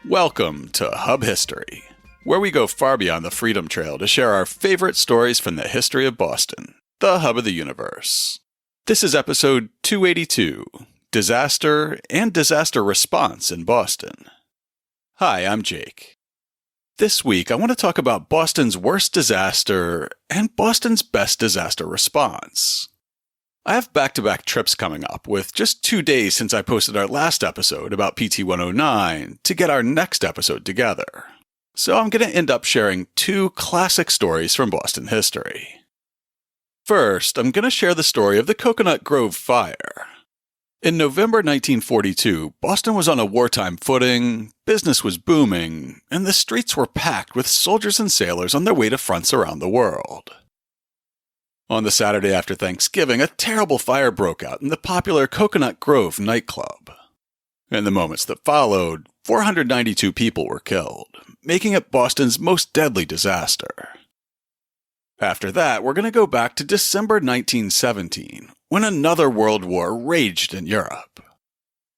Welcome to Hub History, where we go far beyond the Freedom Trail to share our favorite stories from the history of Boston, the hub of the universe. This is episode 282, Disaster and Disaster Response in Boston. Hi, I'm Jake. This week, I want to talk about Boston's worst disaster and Boston's best disaster response. I have back-to-back trips coming up, with just 2 days since I posted our last episode about PT 109 to get our next episode together. So I'm going to end up sharing 2 classic stories from Boston history. First, I'm going to share the story of the Cocoanut Grove fire. In November 1942, Boston was on a wartime footing, business was booming, and the streets were packed with soldiers and sailors on their way to fronts around the world. On the Saturday after Thanksgiving, a terrible fire broke out in the popular Cocoanut Grove nightclub. In the moments that followed, 492 people were killed, making it Boston's most deadly disaster. After that, we're going to go back to December 1917, when another world war raged in Europe.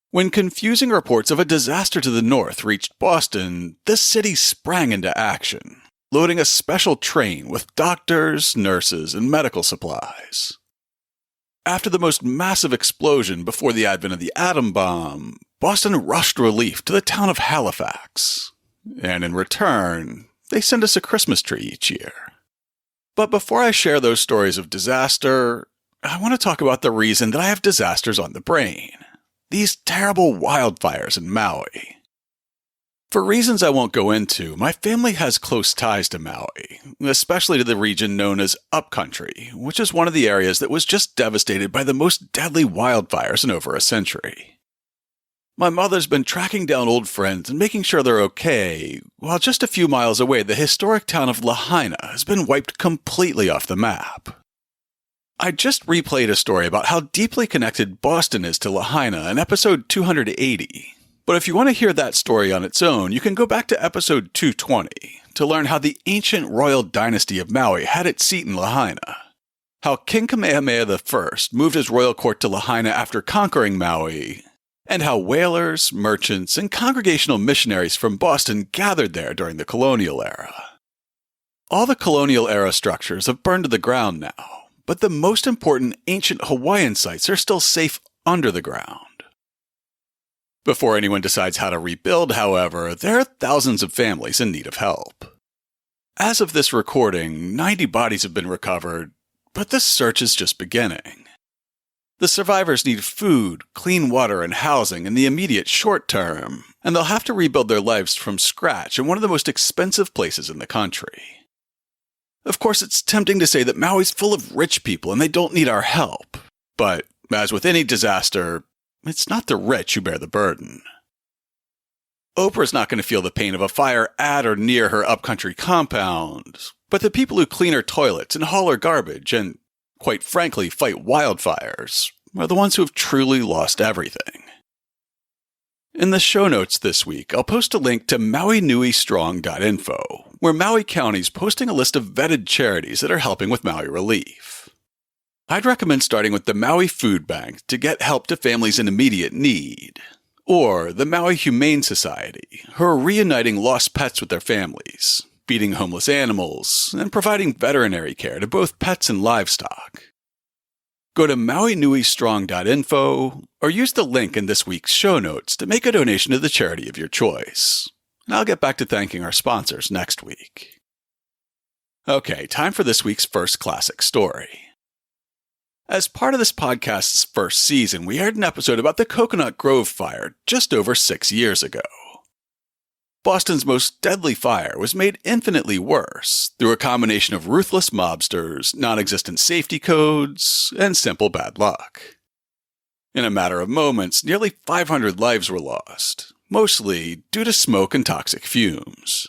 When confusing reports of a disaster to the north reached Boston, the city sprang into action, loading a special train with doctors, nurses, and medical supplies. After the most massive explosion before the advent of the atom bomb, Boston rushed relief to the town of Halifax. And in return, they send us a Christmas tree each year. But before I share those stories of disaster, I want to talk about the reason that I have disasters on the brain. These terrible wildfires in Maui. For reasons I won't go into, my family has close ties to Maui, especially to the region known as Upcountry, which is one of the areas that was just devastated by the most deadly wildfires in over a century. My mother's been tracking down old friends and making sure they're okay, while just a few miles away the historic town of Lahaina has been wiped completely off the map. I just replayed a story about how deeply connected Boston is to Lahaina in episode 280. But if you want to hear that story on its own, you can go back to episode 220 to learn how the ancient royal dynasty of Maui had its seat in Lahaina, how King Kamehameha I moved his royal court to Lahaina after conquering Maui, and how whalers, merchants, and congregational missionaries from Boston gathered there during the colonial era. All the colonial era structures have burned to the ground now, but the most important ancient Hawaiian sites are still safe under the ground. Before anyone decides how to rebuild, however, there are thousands of families in need of help. As of this recording, 90 bodies have been recovered, but the search is just beginning. The survivors need food, clean water, and housing in the immediate short term, and they'll have to rebuild their lives from scratch in one of the most expensive places in the country. Of course, it's tempting to say that Maui's full of rich people and they don't need our help, but as with any disaster, it's not the rich who bear the burden. Oprah's not going to feel the pain of a fire at or near her upcountry compound, but the people who clean her toilets and haul her garbage and, quite frankly, fight wildfires are the ones who have truly lost everything. In the show notes this week, I'll post a link to MauiNuiStrong.info, where Maui County's posting a list of vetted charities that are helping with Maui relief. I'd recommend starting with the Maui Food Bank to get help to families in immediate need, or the Maui Humane Society, who are reuniting lost pets with their families, feeding homeless animals, and providing veterinary care to both pets and livestock. Go to MauiNuiStrong.info or use the link in this week's show notes to make a donation to the charity of your choice. And I'll get back to thanking our sponsors next week. Okay, time for this week's first classic story. As part of this podcast's first season, we aired an episode about the Cocoanut Grove fire just over 6 years ago. Boston's most deadly fire was made infinitely worse through a combination of ruthless mobsters, non-existent safety codes, and simple bad luck. In a matter of moments, nearly 500 lives were lost, mostly due to smoke and toxic fumes.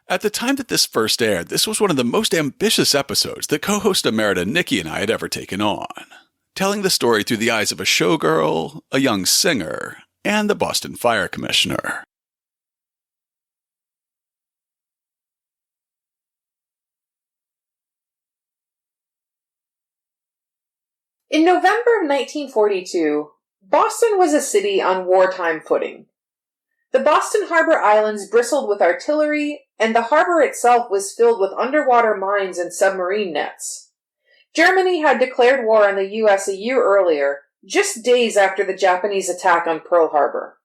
At the time that this first aired, this was one of the most ambitious episodes that co-host Emerita Nikki and I had ever taken on, telling the story through the eyes of a showgirl, a young singer, and the Boston Fire Commissioner. In November of 1942, Boston was a city on wartime footing. The Boston Harbor Islands bristled with artillery, and the harbor itself was filled with underwater mines and submarine nets. Germany had declared war on the U.S. a year earlier, just days after the Japanese attack on Pearl Harbor.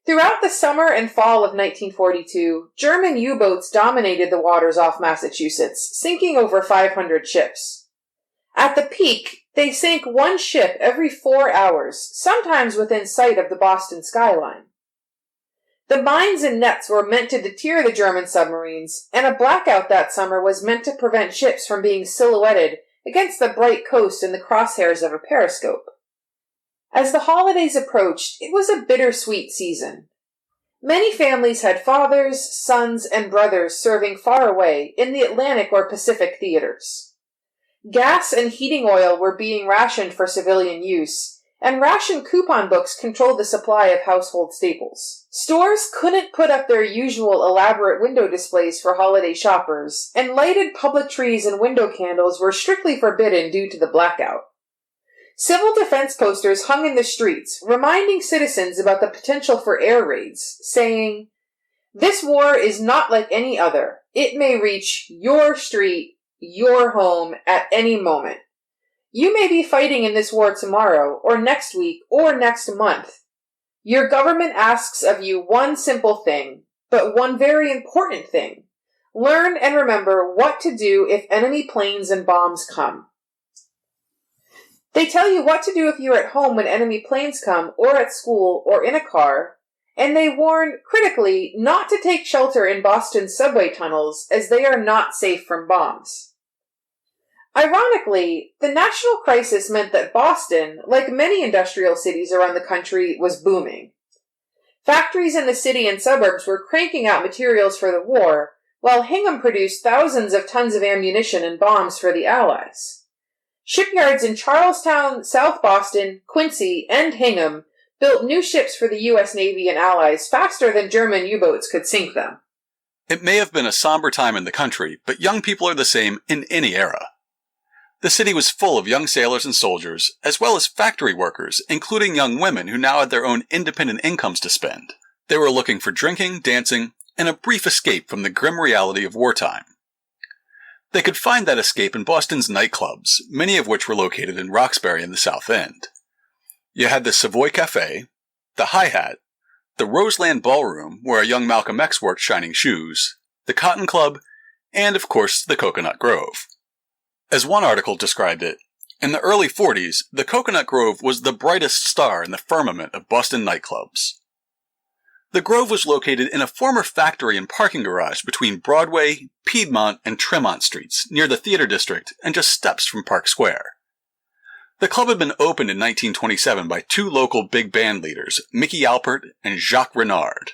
Throughout the summer and fall of 1942, German U-boats dominated the waters off Massachusetts, sinking over 500 ships. At the peak, they sank one ship every 4 hours, sometimes within sight of the Boston skyline. The mines and nets were meant to deter the German submarines, and a blackout that summer was meant to prevent ships from being silhouetted against the bright coast in the crosshairs of a periscope. As the holidays approached, it was a bittersweet season. Many families had fathers, sons, and brothers serving far away in the Atlantic or Pacific theaters. Gas and heating oil were being rationed for civilian use, and ration coupon books controlled the supply of household staples. Stores couldn't put up their usual elaborate window displays for holiday shoppers, and lighted public trees and window candles were strictly forbidden due to the blackout. Civil defense posters hung in the streets, reminding citizens about the potential for air raids, saying, "This war is not like any other. It may reach your street, your home, at any moment. You may be fighting in this war tomorrow, or next week, or next month. Your government asks of you one simple thing, but one very important thing. Learn and remember what to do if enemy planes and bombs come." They tell you what to do if you're at home when enemy planes come, or at school, or in a car, and they warn, critically, not to take shelter in Boston's subway tunnels, as they are not safe from bombs. Ironically, the national crisis meant that Boston, like many industrial cities around the country, was booming. Factories in the city and suburbs were cranking out materials for the war, while Hingham produced thousands of tons of ammunition and bombs for the Allies. Shipyards in Charlestown, South Boston, Quincy, and Hingham built new ships for the U.S. Navy and Allies faster than German U-boats could sink them. It may have been a somber time in the country, but young people are the same in any era. The city was full of young sailors and soldiers, as well as factory workers, including young women who now had their own independent incomes to spend. They were looking for drinking, dancing, and a brief escape from the grim reality of wartime. They could find that escape in Boston's nightclubs, many of which were located in Roxbury and the South End. You had the Savoy Café, the Hi-Hat, the Roseland Ballroom, where a young Malcolm X worked shining shoes, the Cotton Club, and, of course, the Cocoanut Grove. As one article described it, in the early 40s, the Cocoanut Grove was the brightest star in the firmament of Boston nightclubs. The Grove was located in a former factory and parking garage between Broadway, Piedmont, and Tremont Streets, near the Theater District and just steps from Park Square. The club had been opened in 1927 by two local big band leaders, Mickey Alpert and Jacques Renard.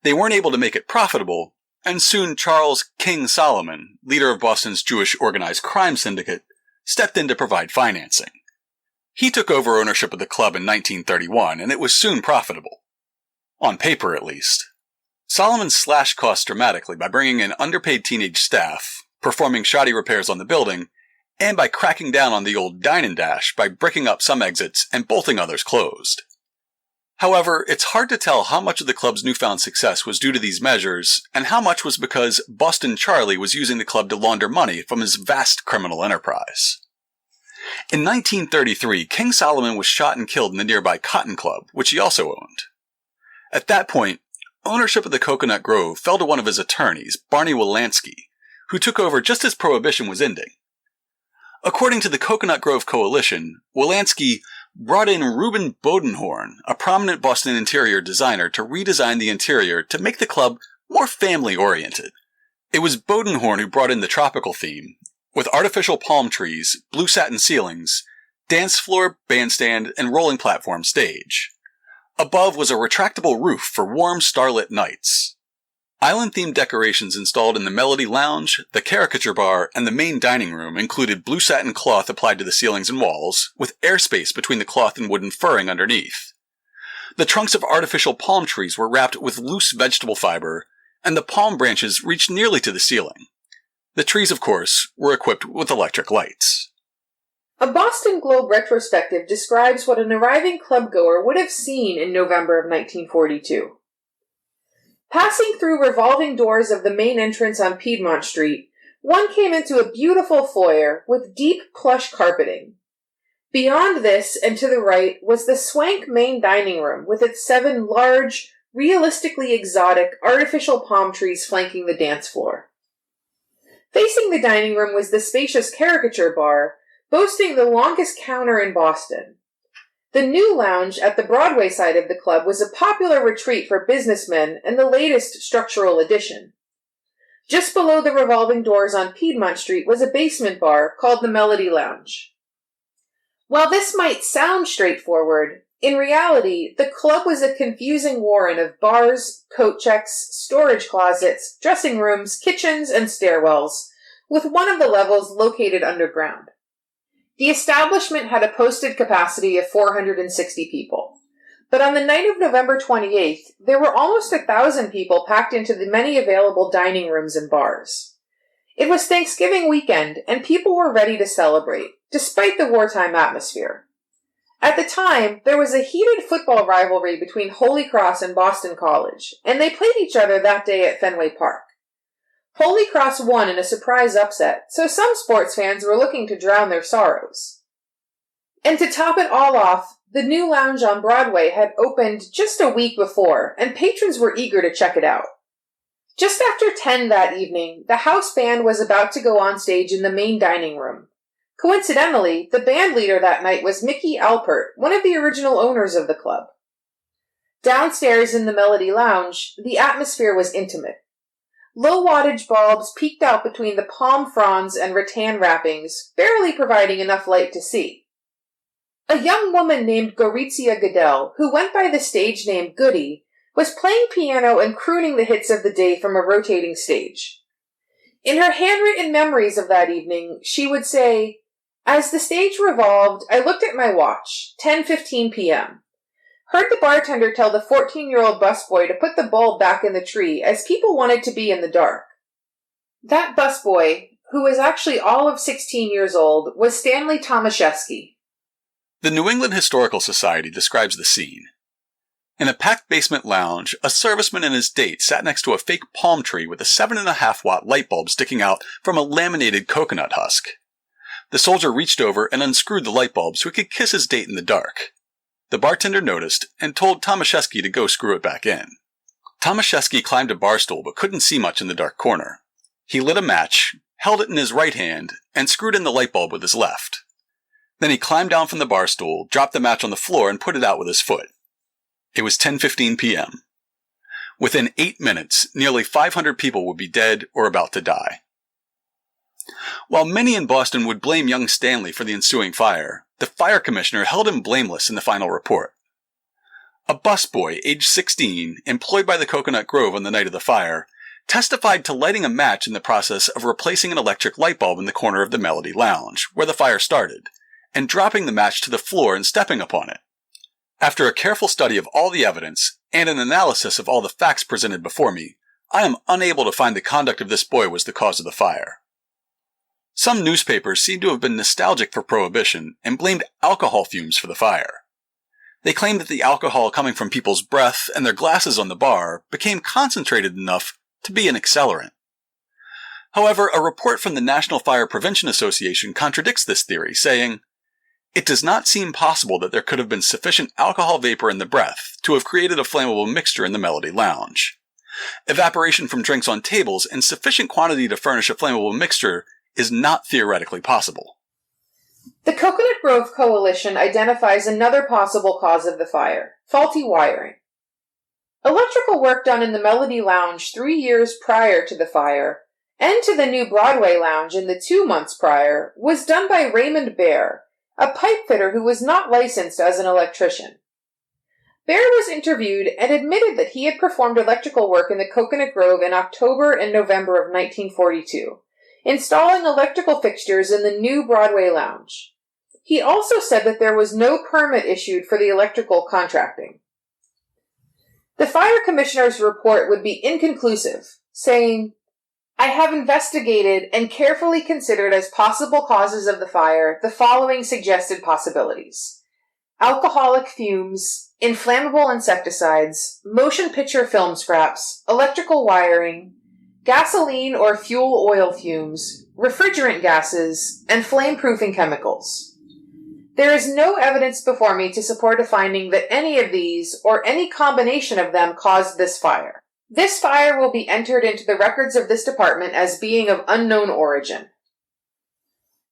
They weren't able to make it profitable, and soon Charles King Solomon, leader of Boston's Jewish organized crime syndicate, stepped in to provide financing. He took over ownership of the club in 1931, and it was soon profitable. On paper, at least. Solomon slashed costs dramatically by bringing in underpaid teenage staff, performing shoddy repairs on the building, and by cracking down on the old dine and dash by bricking up some exits and bolting others closed. However, it's hard to tell how much of the club's newfound success was due to these measures, and how much was because Boston Charlie was using the club to launder money from his vast criminal enterprise. In 1933, King Solomon was shot and killed in the nearby Cotton Club, which he also owned. At that point, ownership of the Cocoanut Grove fell to one of his attorneys, Barney Wilansky, who took over just as Prohibition was ending. According to the Cocoanut Grove Coalition, Wilansky brought in Reuben Bodenhorn, a prominent Boston interior designer, to redesign the interior to make the club more family-oriented. It was Bodenhorn who brought in the tropical theme, with artificial palm trees, blue satin ceilings, dance floor, bandstand, and rolling platform stage. Above was a retractable roof for warm starlit nights. Island-themed decorations installed in the Melody Lounge, the Caricature Bar, and the main dining room included blue satin cloth applied to the ceilings and walls, with airspace between the cloth and wooden furring underneath. The trunks of artificial palm trees were wrapped with loose vegetable fiber, and the palm branches reached nearly to the ceiling. The trees, of course, were equipped with electric lights. A Boston Globe retrospective describes what an arriving clubgoer would have seen in November of 1942. Passing through revolving doors of the main entrance on Piedmont Street, one came into a beautiful foyer with deep plush carpeting. Beyond this, and to the right, was the swank main dining room with its 7 large, realistically exotic, artificial palm trees flanking the dance floor. Facing the dining room was the spacious caricature bar, boasting the longest counter in Boston. The new lounge at the Broadway side of the club was a popular retreat for businessmen and the latest structural addition. Just below the revolving doors on Piedmont Street was a basement bar called the Melody Lounge. While this might sound straightforward, in reality, the club was a confusing warren of bars, coat checks, storage closets, dressing rooms, kitchens, and stairwells, with one of the levels located underground. The establishment had a posted capacity of 460 people. But on the night of November 28th, there were almost 1,000 people packed into the many available dining rooms and bars. It was Thanksgiving weekend, and people were ready to celebrate, despite the wartime atmosphere. At the time, there was a heated football rivalry between Holy Cross and Boston College, and they played each other that day at Fenway Park. Holy Cross won in a surprise upset, so some sports fans were looking to drown their sorrows. And to top it all off, the new lounge on Broadway had opened just a week before, and patrons were eager to check it out. Just after 10 that evening, the house band was about to go on stage in the main dining room. Coincidentally, the band leader that night was Mickey Alpert, one of the original owners of the club. Downstairs in the Melody Lounge, the atmosphere was intimate. Low-wattage bulbs peeked out between the palm fronds and rattan wrappings, barely providing enough light to see. A young woman named Gorizia Goodell, who went by the stage name Goody, was playing piano and crooning the hits of the day from a rotating stage. In her handwritten memories of that evening, she would say, "As the stage revolved, I looked at my watch, 10:15 p.m. Heard the bartender tell the 14-year-old busboy to put the bulb back in the tree as people wanted to be in the dark." That busboy, who was actually all of 16 years old, was Stanley Tomaszewski. The New England Historical Society describes the scene. In a packed basement lounge, a serviceman and his date sat next to a fake palm tree with a 7.5-watt light bulb sticking out from a laminated coconut husk. The soldier reached over and unscrewed the light bulb so he could kiss his date in the dark. The bartender noticed and told Tomaszewski to go screw it back in. Tomaszewski climbed a bar stool but couldn't see much in the dark corner. He lit a match, held it in his right hand, and screwed in the light bulb with his left. Then he climbed down from the bar stool, dropped the match on the floor, and put it out with his foot. It was 10:15 p.m. Within 8 minutes, nearly 500 people would be dead or about to die. While many in Boston would blame young Stanley for the ensuing fire, the fire commissioner held him blameless in the final report. A busboy, aged 16, employed by the Cocoanut Grove on the night of the fire, testified to lighting a match in the process of replacing an electric light bulb in the corner of the Melody Lounge, where the fire started, and dropping the match to the floor and stepping upon it. After a careful study of all the evidence, and an analysis of all the facts presented before me, I am unable to find the conduct of this boy was the cause of the fire. Some newspapers seem to have been nostalgic for Prohibition and blamed alcohol fumes for the fire. They claimed that the alcohol coming from people's breath and their glasses on the bar became concentrated enough to be an accelerant. However, a report from the National Fire Prevention Association contradicts this theory, saying, "It does not seem possible that there could have been sufficient alcohol vapor in the breath to have created a flammable mixture in the Melody Lounge. Evaporation from drinks on tables in sufficient quantity to furnish a flammable mixture is not theoretically possible." The Coconut Grove Coalition identifies another possible cause of the fire: faulty wiring. Electrical work done in the Melody Lounge 3 years prior to the fire, and to the new Broadway Lounge in the 2 months prior, was done by Raymond Baer, a pipe fitter who was not licensed as an electrician. Baer was interviewed and admitted that he had performed electrical work in the Coconut Grove in October and November of 1942. Installing electrical fixtures in the new Broadway Lounge. He also said that there was no permit issued for the electrical contracting. The fire commissioner's report would be inconclusive, saying, "I have investigated and carefully considered as possible causes of the fire the following suggested possibilities: alcoholic fumes, inflammable insecticides, motion picture film scraps, electrical wiring, gasoline or fuel oil fumes, refrigerant gases, and flame-proofing chemicals. There is no evidence before me to support a finding that any of these, or any combination of them, caused this fire. This fire will be entered into the records of this department as being of unknown origin.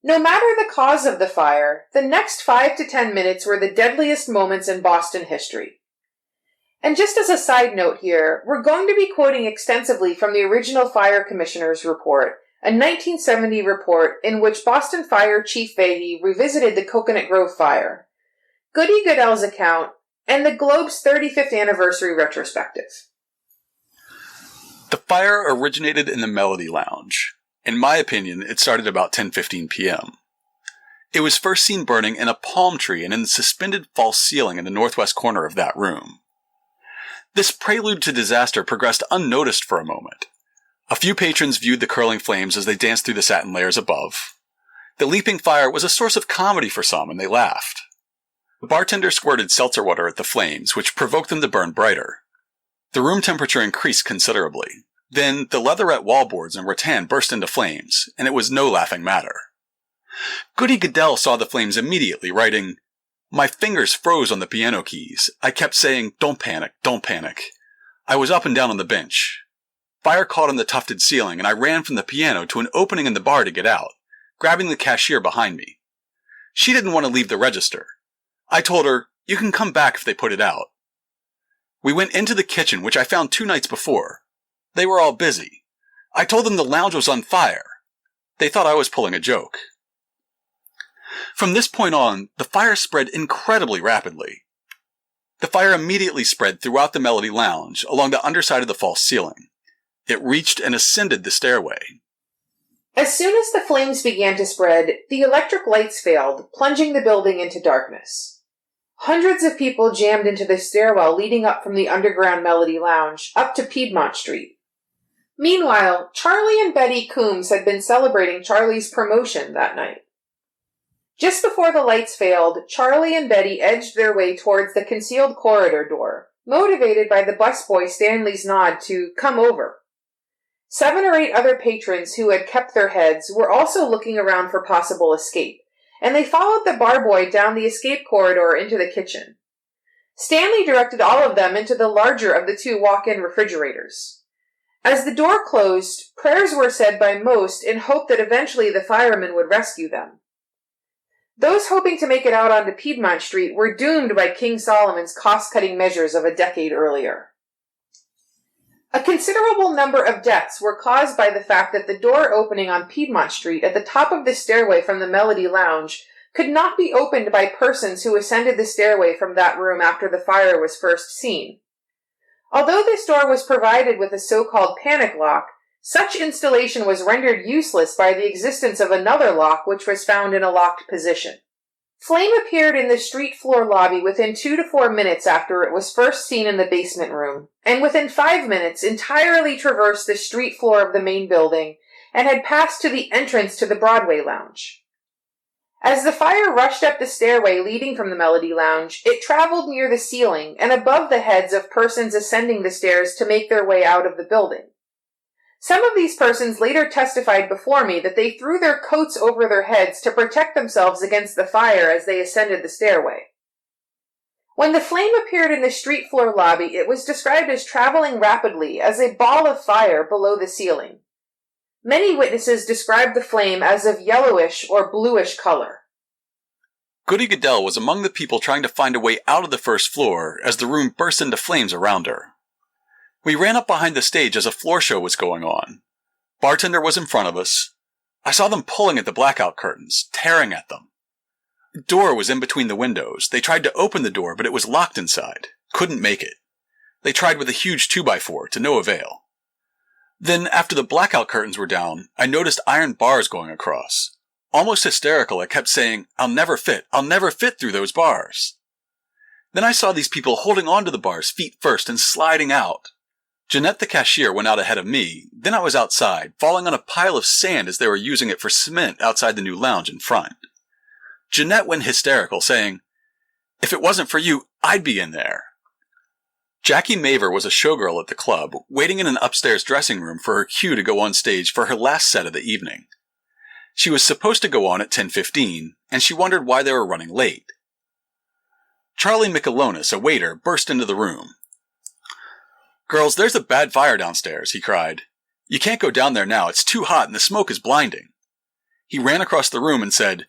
No matter the cause of the fire, the next 5 to 10 minutes were the deadliest moments in Boston history. And just as a side note here, we're going to be quoting extensively from the original Fire Commissioner's report, a 1970 report in which Boston Fire Chief Fahey revisited the Cocoanut Grove fire, Goody Goodell's account, and the Globe's 35th anniversary retrospective. The fire originated in the Melody Lounge. In my opinion, it started about 10:15 p.m. It was first seen burning in a palm tree and in the suspended false ceiling in the northwest corner of that room. This prelude to disaster progressed unnoticed for a moment. A few patrons viewed the curling flames as they danced through the satin layers above. The leaping fire was a source of comedy for some, and they laughed. The bartender squirted seltzer water at the flames, which provoked them to burn brighter. The room temperature increased considerably. Then, the leatherette wallboards and rattan burst into flames, and it was no laughing matter. Goody Goodell saw the flames immediately, writing, "My fingers froze on the piano keys. I kept saying, 'Don't panic, don't panic.' I was up and down on the bench. Fire caught on the tufted ceiling, and I ran from the piano to an opening in the bar to get out, grabbing the cashier behind me. She didn't want to leave the register. I told her, 'You can come back if they put it out.' We went into the kitchen, which I found 2 nights before. They were all busy. I told them the lounge was on fire. They thought I was pulling a joke." From this point on, the fire spread incredibly rapidly. The fire immediately spread throughout the Melody Lounge, along the underside of the false ceiling. It reached and ascended the stairway. As soon as the flames began to spread, the electric lights failed, plunging the building into darkness. Hundreds of people jammed into the stairwell leading up from the underground Melody Lounge, up to Piedmont Street. Meanwhile, Charlie and Betty Coombs had been celebrating Charlie's promotion that night. Just before the lights failed, Charlie and Betty edged their way towards the concealed corridor door, motivated by the busboy Stanley's nod to "come over." 7 or 8 other patrons who had kept their heads were also looking around for possible escape, and they followed the barboy down the escape corridor into the kitchen. Stanley directed all of them into the larger of the 2 walk-in refrigerators. As the door closed, prayers were said by most in hope that eventually the firemen would rescue them. Those hoping to make it out onto Piedmont Street were doomed by King Solomon's cost-cutting measures of a decade earlier. A considerable number of deaths were caused by the fact that the door opening on Piedmont Street at the top of the stairway from the Melody Lounge could not be opened by persons who ascended the stairway from that room after the fire was first seen. Although this door was provided with a so-called panic lock, such installation was rendered useless by the existence of another lock which was found in a locked position. Flame appeared in the street floor lobby within 2 to 4 minutes after it was first seen in the basement room, and within 5 minutes entirely traversed the street floor of the main building and had passed to the entrance to the Broadway Lounge. As the fire rushed up the stairway leading from the Melody Lounge, it traveled near the ceiling and above the heads of persons ascending the stairs to make their way out of the building. Some of these persons later testified before me that they threw their coats over their heads to protect themselves against the fire as they ascended the stairway. When the flame appeared in the street floor lobby, it was described as traveling rapidly as a ball of fire below the ceiling. Many witnesses described the flame as of yellowish or bluish color. Goody Goodell was among the people trying to find a way out of the first floor as the room burst into flames around her. We ran up behind the stage as a floor show was going on. Bartender was in front of us. I saw them pulling at the blackout curtains, tearing at them. The door was in between the windows. They tried to open the door, but it was locked inside. Couldn't make it. They tried with a huge 2x4, to no avail. Then, after the blackout curtains were down, I noticed iron bars going across. Almost hysterical, I kept saying, I'll never fit through those bars. Then I saw these people holding onto the bars feet first and sliding out. Jeanette the cashier went out ahead of me, then I was outside, falling on a pile of sand as they were using it for cement outside the new lounge in front. Jeanette went hysterical, saying, If it wasn't for you, I'd be in there. Jackie Maver was a showgirl at the club, waiting in an upstairs dressing room for her cue to go on stage for her last set of the evening. She was supposed to go on at 10:15, and she wondered why they were running late. Charlie Michelonis, a waiter, burst into the room. "Girls, there's a bad fire downstairs," he cried. "You can't go down there now, it's too hot and the smoke is blinding." He ran across the room and said,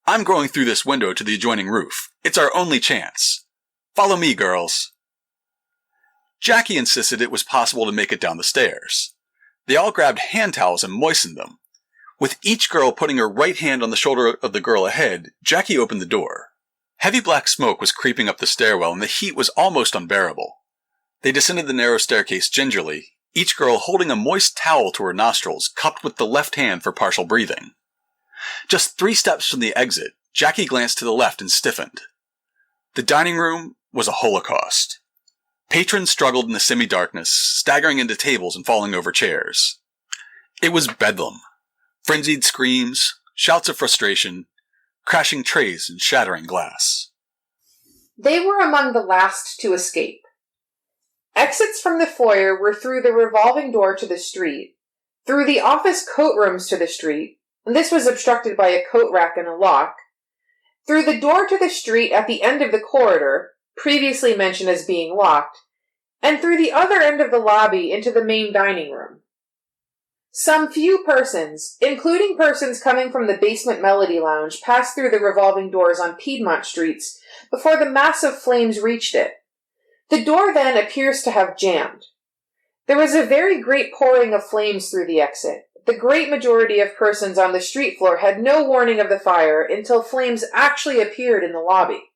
"I'm going through this window to the adjoining roof. It's our only chance. Follow me, girls." Jackie insisted it was possible to make it down the stairs. They all grabbed hand towels and moistened them. With each girl putting her right hand on the shoulder of the girl ahead, Jackie opened the door. Heavy black smoke was creeping up the stairwell and the heat was almost unbearable. They descended the narrow staircase gingerly, each girl holding a moist towel to her nostrils, cupped with the left hand for partial breathing. Just 3 steps from the exit, Jackie glanced to the left and stiffened. The dining room was a holocaust. Patrons struggled in the semi-darkness, staggering into tables and falling over chairs. It was bedlam. Frenzied screams, shouts of frustration, crashing trays and shattering glass. They were among the last to escape. Exits from the foyer were through the revolving door to the street, through the office coat rooms to the street, and this was obstructed by a coat rack and a lock, through the door to the street at the end of the corridor, previously mentioned as being locked, and through the other end of the lobby into the main dining room. Some few persons, including persons coming from the basement Melody Lounge, passed through the revolving doors on Piedmont streets before the massive flames reached it. The door then appears to have jammed. There was a very great pouring of flames through the exit. The great majority of persons on the street floor had no warning of the fire until flames actually appeared in the lobby.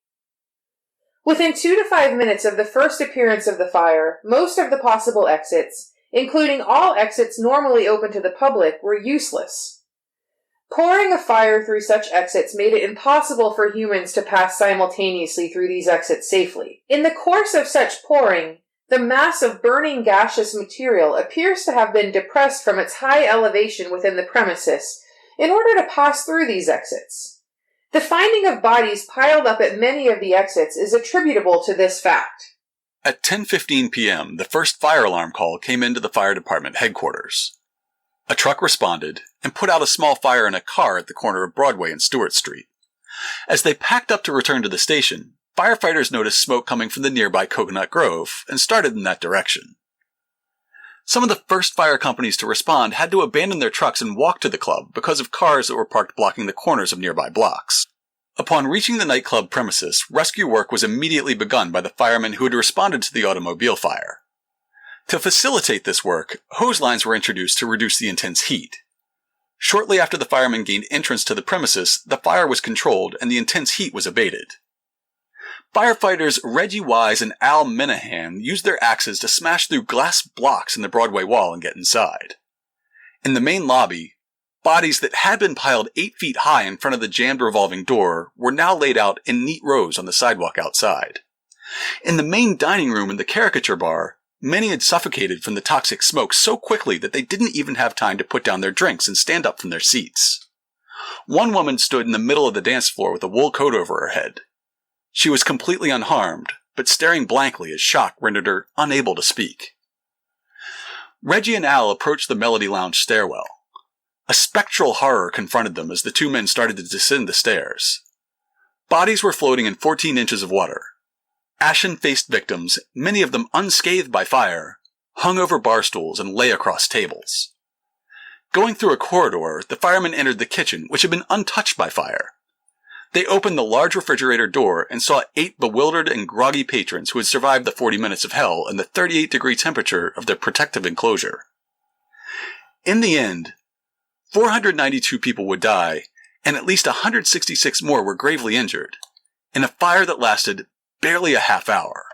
Within 2 to 5 minutes of the first appearance of the fire, most of the possible exits, including all exits normally open to the public, were useless. Pouring a fire through such exits made it impossible for humans to pass simultaneously through these exits safely. In the course of such pouring, the mass of burning gaseous material appears to have been depressed from its high elevation within the premises in order to pass through these exits. The finding of bodies piled up at many of the exits is attributable to this fact. At 10:15 p.m., the first fire alarm call came into the fire department headquarters. A truck responded and put out a small fire in a car at the corner of Broadway and Stewart Street. As they packed up to return to the station, firefighters noticed smoke coming from the nearby Cocoanut Grove and started in that direction. Some of the first fire companies to respond had to abandon their trucks and walk to the club because of cars that were parked blocking the corners of nearby blocks. Upon reaching the nightclub premises, rescue work was immediately begun by the firemen who had responded to the automobile fire. To facilitate this work, hose lines were introduced to reduce the intense heat. Shortly after the firemen gained entrance to the premises, the fire was controlled and the intense heat was abated. Firefighters Reggie Wise and Al Minahan used their axes to smash through glass blocks in the Broadway wall and get inside. In the main lobby, bodies that had been piled 8 feet high in front of the jammed revolving door were now laid out in neat rows on the sidewalk outside. In the main dining room and the caricature bar, many had suffocated from the toxic smoke so quickly that they didn't even have time to put down their drinks and stand up from their seats. One woman stood in the middle of the dance floor with a wool coat over her head. She was completely unharmed, but staring blankly as shock rendered her unable to speak. Reggie and Al approached the Melody Lounge stairwell. A spectral horror confronted them as the 2 men started to descend the stairs. Bodies were floating in 14 inches of water. Ashen-faced victims, many of them unscathed by fire, hung over bar stools and lay across tables. Going through a corridor, the firemen entered the kitchen, which had been untouched by fire. They opened the large refrigerator door and saw 8 bewildered and groggy patrons who had survived the 40 minutes of hell and the 38-degree temperature of their protective enclosure. In the end, 492 people would die, and at least 166 more were gravely injured, in a fire that lasted barely a half hour.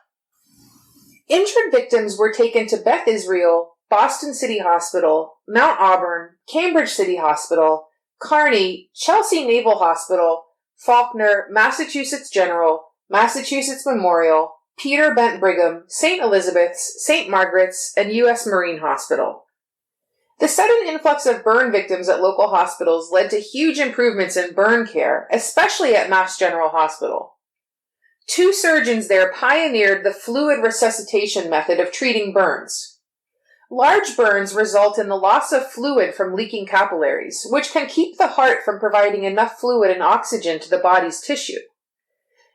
Injured victims were taken to Beth Israel, Boston City Hospital, Mount Auburn, Cambridge City Hospital, Kearney, Chelsea Naval Hospital, Faulkner, Massachusetts General, Massachusetts Memorial, Peter Bent Brigham, St. Elizabeth's, St. Margaret's, and U.S. Marine Hospital. The sudden influx of burn victims at local hospitals led to huge improvements in burn care, especially at Mass General Hospital. Two surgeons there pioneered the fluid resuscitation method of treating burns. Large burns result in the loss of fluid from leaking capillaries, which can keep the heart from providing enough fluid and oxygen to the body's tissue.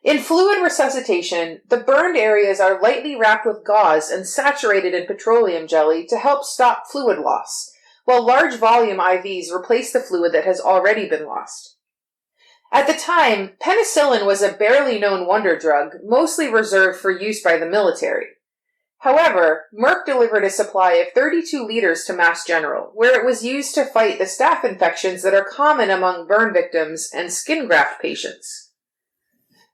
In fluid resuscitation, the burned areas are lightly wrapped with gauze and saturated in petroleum jelly to help stop fluid loss, while large volume IVs replace the fluid that has already been lost. At the time, penicillin was a barely known wonder drug, mostly reserved for use by the military. However, Merck delivered a supply of 32 liters to Mass General, where it was used to fight the staph infections that are common among burn victims and skin graft patients.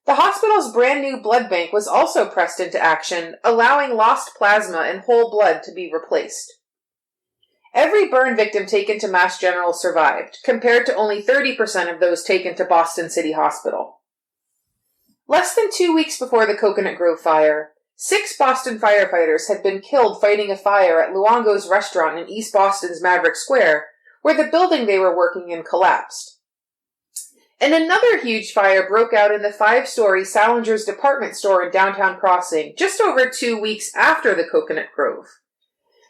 The hospital's brand new blood bank was also pressed into action, allowing lost plasma and whole blood to be replaced. Every burn victim taken to Mass General survived, compared to only 30% of those taken to Boston City Hospital. Less than 2 weeks before the Coconut Grove fire, 6 Boston firefighters had been killed fighting a fire at Luongo's restaurant in East Boston's Maverick Square, where the building they were working in collapsed. And another huge fire broke out in the 5-story Salinger's department store in downtown Crossing, just over 2 weeks after the Coconut Grove.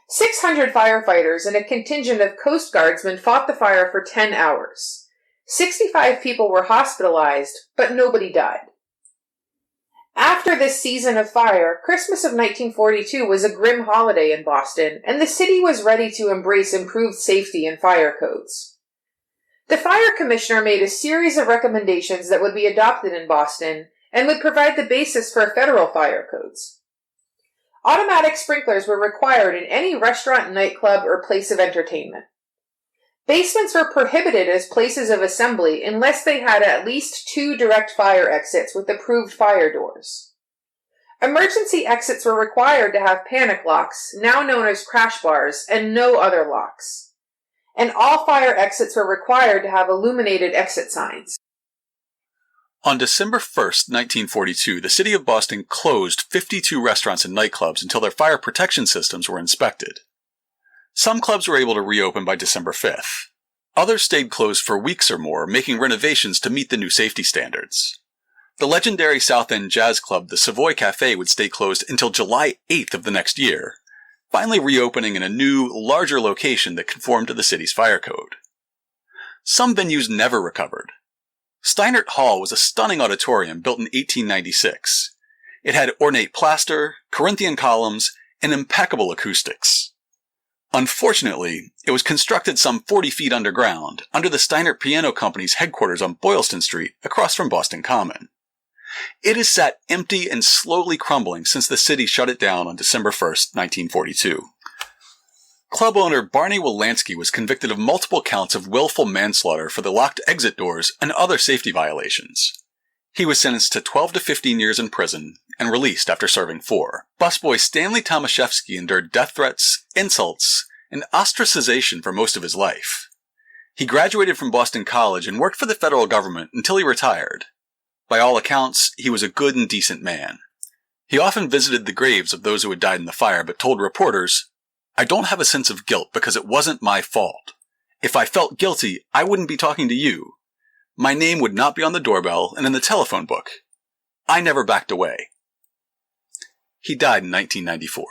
600 firefighters and a contingent of Coast Guardsmen fought the fire for 10 hours. 65 people were hospitalized, but nobody died. After this season of fire, Christmas of 1942 was a grim holiday in Boston, and the city was ready to embrace improved safety and fire codes. The fire commissioner made a series of recommendations that would be adopted in Boston and would provide the basis for federal fire codes. Automatic sprinklers were required in any restaurant, nightclub, or place of entertainment. Basements were prohibited as places of assembly unless they had at least 2 direct fire exits with approved fire doors. Emergency exits were required to have panic locks, now known as crash bars, and no other locks. And all fire exits were required to have illuminated exit signs. On December 1st, 1942, the city of Boston closed 52 restaurants and nightclubs until their fire protection systems were inspected. Some clubs were able to reopen by December 5th. Others stayed closed for weeks or more, making renovations to meet the new safety standards. The legendary South End jazz club, the Savoy Café, would stay closed until July 8th of the next year, finally reopening in a new, larger location that conformed to the city's fire code. Some venues never recovered. Steinert Hall was a stunning auditorium built in 1896. It had ornate plaster, Corinthian columns, and impeccable acoustics. Unfortunately, it was constructed some 40 feet underground, under the Steinert Piano Company's headquarters on Boylston Street, across from Boston Common. It has sat empty and slowly crumbling since the city shut it down on December 1st, 1942. Club owner Barney Wilansky was convicted of multiple counts of willful manslaughter for the locked exit doors and other safety violations. He was sentenced to 12 to 15 years in prison and released after serving 4. Busboy Stanley Tomaszewski endured death threats, insults, and ostracization for most of his life. He graduated from Boston College and worked for the federal government until he retired. By all accounts, he was a good and decent man. He often visited the graves of those who had died in the fire, but told reporters, "I don't have a sense of guilt because it wasn't my fault. If I felt guilty, I wouldn't be talking to you. My name would not be on the doorbell and in the telephone book. I never backed away." He died in 1994.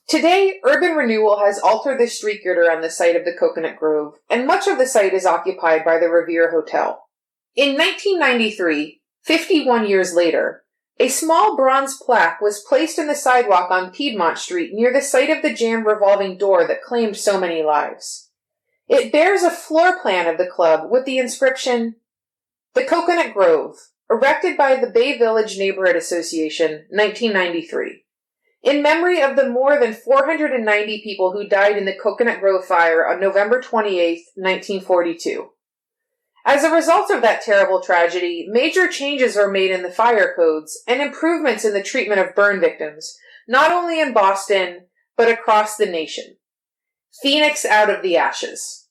Today, urban renewal has altered the street grid around the site of the Coconut Grove, and much of the site is occupied by the Revere Hotel. In 1993, 51 years later, a small bronze plaque was placed in the sidewalk on Piedmont Street near the site of the jammed revolving door that claimed so many lives. It bears a floor plan of the club with the inscription, "The Coconut Grove, erected by the Bay Village Neighborhood Association, 1993, in memory of the more than 490 people who died in the Coconut Grove fire on November 28, 1942. As a result of that terrible tragedy, major changes were made in the fire codes and improvements in the treatment of burn victims, not only in Boston, but across the nation. Phoenix out of the ashes.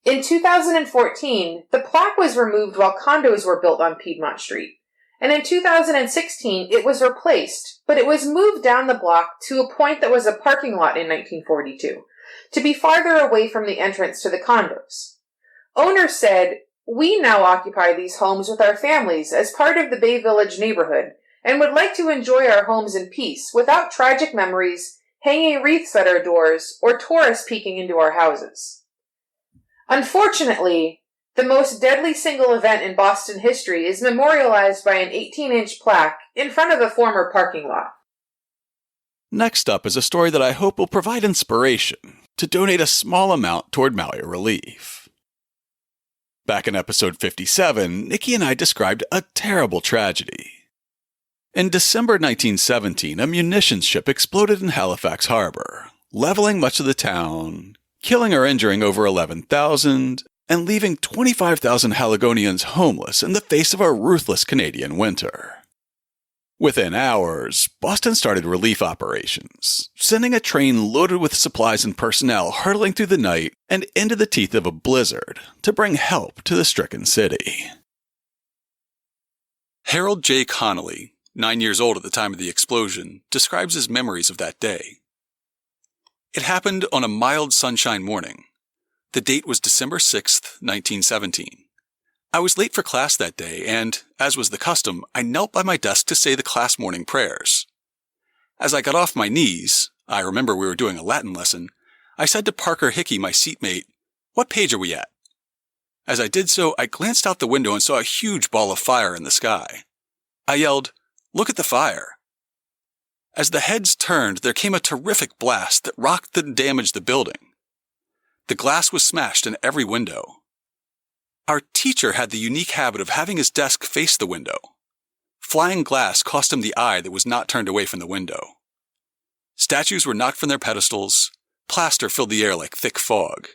In 2014, the plaque was removed while condos were built on Piedmont Street, and in 2016 it was replaced, but it was moved down the block to a point that was a parking lot in 1942, to be farther away from the entrance to the condos. Owners said, We now occupy these homes with our families as part of the Bay Village neighborhood and would like to enjoy our homes in peace without tragic memories, hanging wreaths at our doors, or tourists peeking into our houses. Unfortunately, the most deadly single event in Boston history is memorialized by an 18-inch plaque in front of a former parking lot. Next up is a story that I hope will provide inspiration to donate a small amount toward Maui relief. Back in episode 57, Nikki and I described a terrible tragedy. In December 1917, a munitions ship exploded in Halifax Harbor, leveling much of the town, killing or injuring over 11,000, and leaving 25,000 Haligonians homeless in the face of a ruthless Canadian winter. Within hours, Boston started relief operations, sending a train loaded with supplies and personnel hurtling through the night and into the teeth of a blizzard to bring help to the stricken city. Harold J. Connolly, 9 years old at the time of the explosion, describes his memories of that day. It happened on a mild sunshine morning. The date was December 6, 1917. I was late for class that day, and, as was the custom, I knelt by my desk to say the class morning prayers. As I got off my knees, I remember we were doing a Latin lesson, I said to Parker Hickey, my seatmate, "What page are we at?" As I did so, I glanced out the window and saw a huge ball of fire in the sky. I yelled, "Look at the fire." As the heads turned, there came a terrific blast that rocked and damaged the building. The glass was smashed in every window. Our teacher had the unique habit of having his desk face the window. Flying glass cost him the eye that was not turned away from the window. Statues were knocked from their pedestals. Plaster filled the air like thick fog.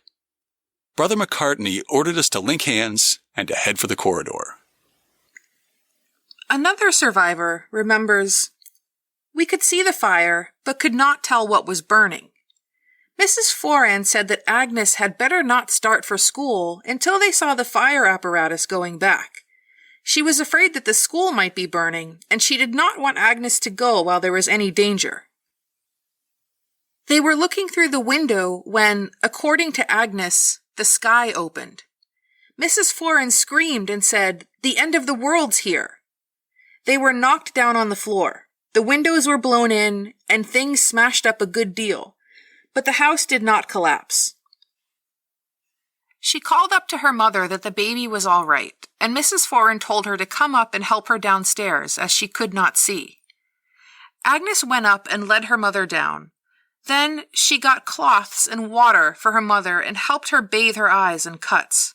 Brother McCartney ordered us to link hands and to head for the corridor. Another survivor remembers, "We could see the fire, but could not tell what was burning. Mrs. Foran said that Agnes had better not start for school until they saw the fire apparatus going back. She was afraid that the school might be burning, and she did not want Agnes to go while there was any danger. They were looking through the window when, according to Agnes, the sky opened. Mrs. Foran screamed and said, 'The end of the world's here.' They were knocked down on the floor. The windows were blown in, and things smashed up a good deal. But the house did not collapse." She called up to her mother that the baby was all right, and Mrs. Foran told her to come up and help her downstairs, as she could not see. Agnes went up and led her mother down. Then she got cloths and water for her mother and helped her bathe her eyes and cuts.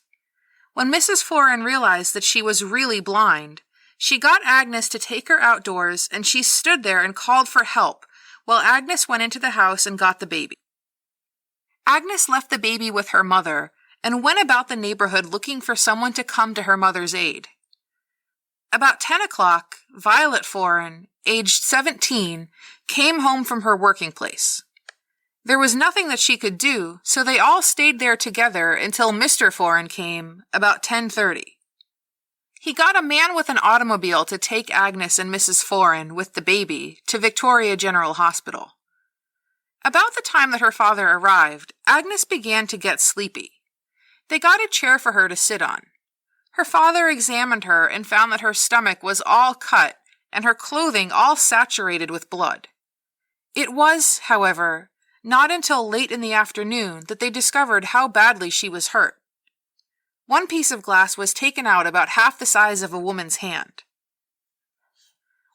When Mrs. Foran realized that she was really blind, she got Agnes to take her outdoors, and she stood there and called for help, while Agnes went into the house and got the baby. Agnes left the baby with her mother and went about the neighborhood looking for someone to come to her mother's aid. About 10 o'clock, Violet Foran, aged 17, came home from her working place. There was nothing that she could do, so they all stayed there together until Mr. Foran came, about 10:30. He got a man with an automobile to take Agnes and Mrs. Foran, with the baby, to Victoria General Hospital. About the time that her father arrived, Agnes began to get sleepy. They got a chair for her to sit on. Her father examined her and found that her stomach was all cut and her clothing all saturated with blood. It was, however, not until late in the afternoon that they discovered how badly she was hurt. One piece of glass was taken out about half the size of a woman's hand.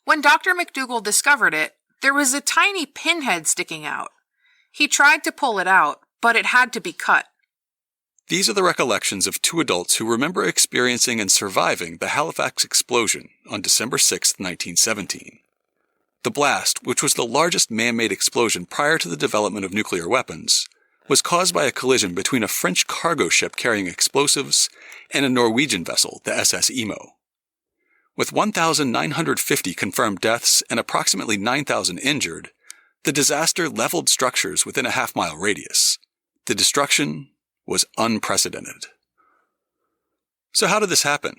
When Dr. McDougall discovered it, there was a tiny pinhead sticking out. He tried to pull it out, but it had to be cut. These are the recollections of two adults who remember experiencing and surviving the Halifax explosion on December 6, 1917. The blast, which was the largest man-made explosion prior to the development of nuclear weapons, was caused by a collision between a French cargo ship carrying explosives and a Norwegian vessel, the SS Imo. With 1,950 confirmed deaths and approximately 9,000 injured, the disaster leveled structures within a half-mile radius. The destruction was unprecedented. So how did this happen?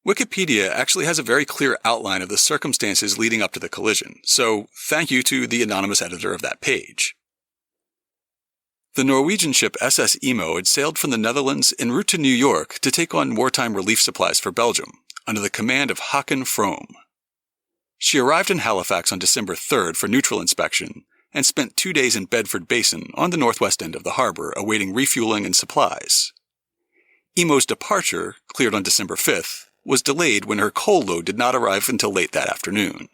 Wikipedia actually has a very clear outline of the circumstances leading up to the collision, so thank you to the anonymous editor of that page. The Norwegian ship SS Emo had sailed from the Netherlands en route to New York to take on wartime relief supplies for Belgium, under the command of Håkon From. She arrived in Halifax on December 3rd for neutral inspection, and spent 2 days in Bedford Basin on the northwest end of the harbor awaiting refueling and supplies. Emo's departure, cleared on December 5th, was delayed when her coal load did not arrive until late that afternoon.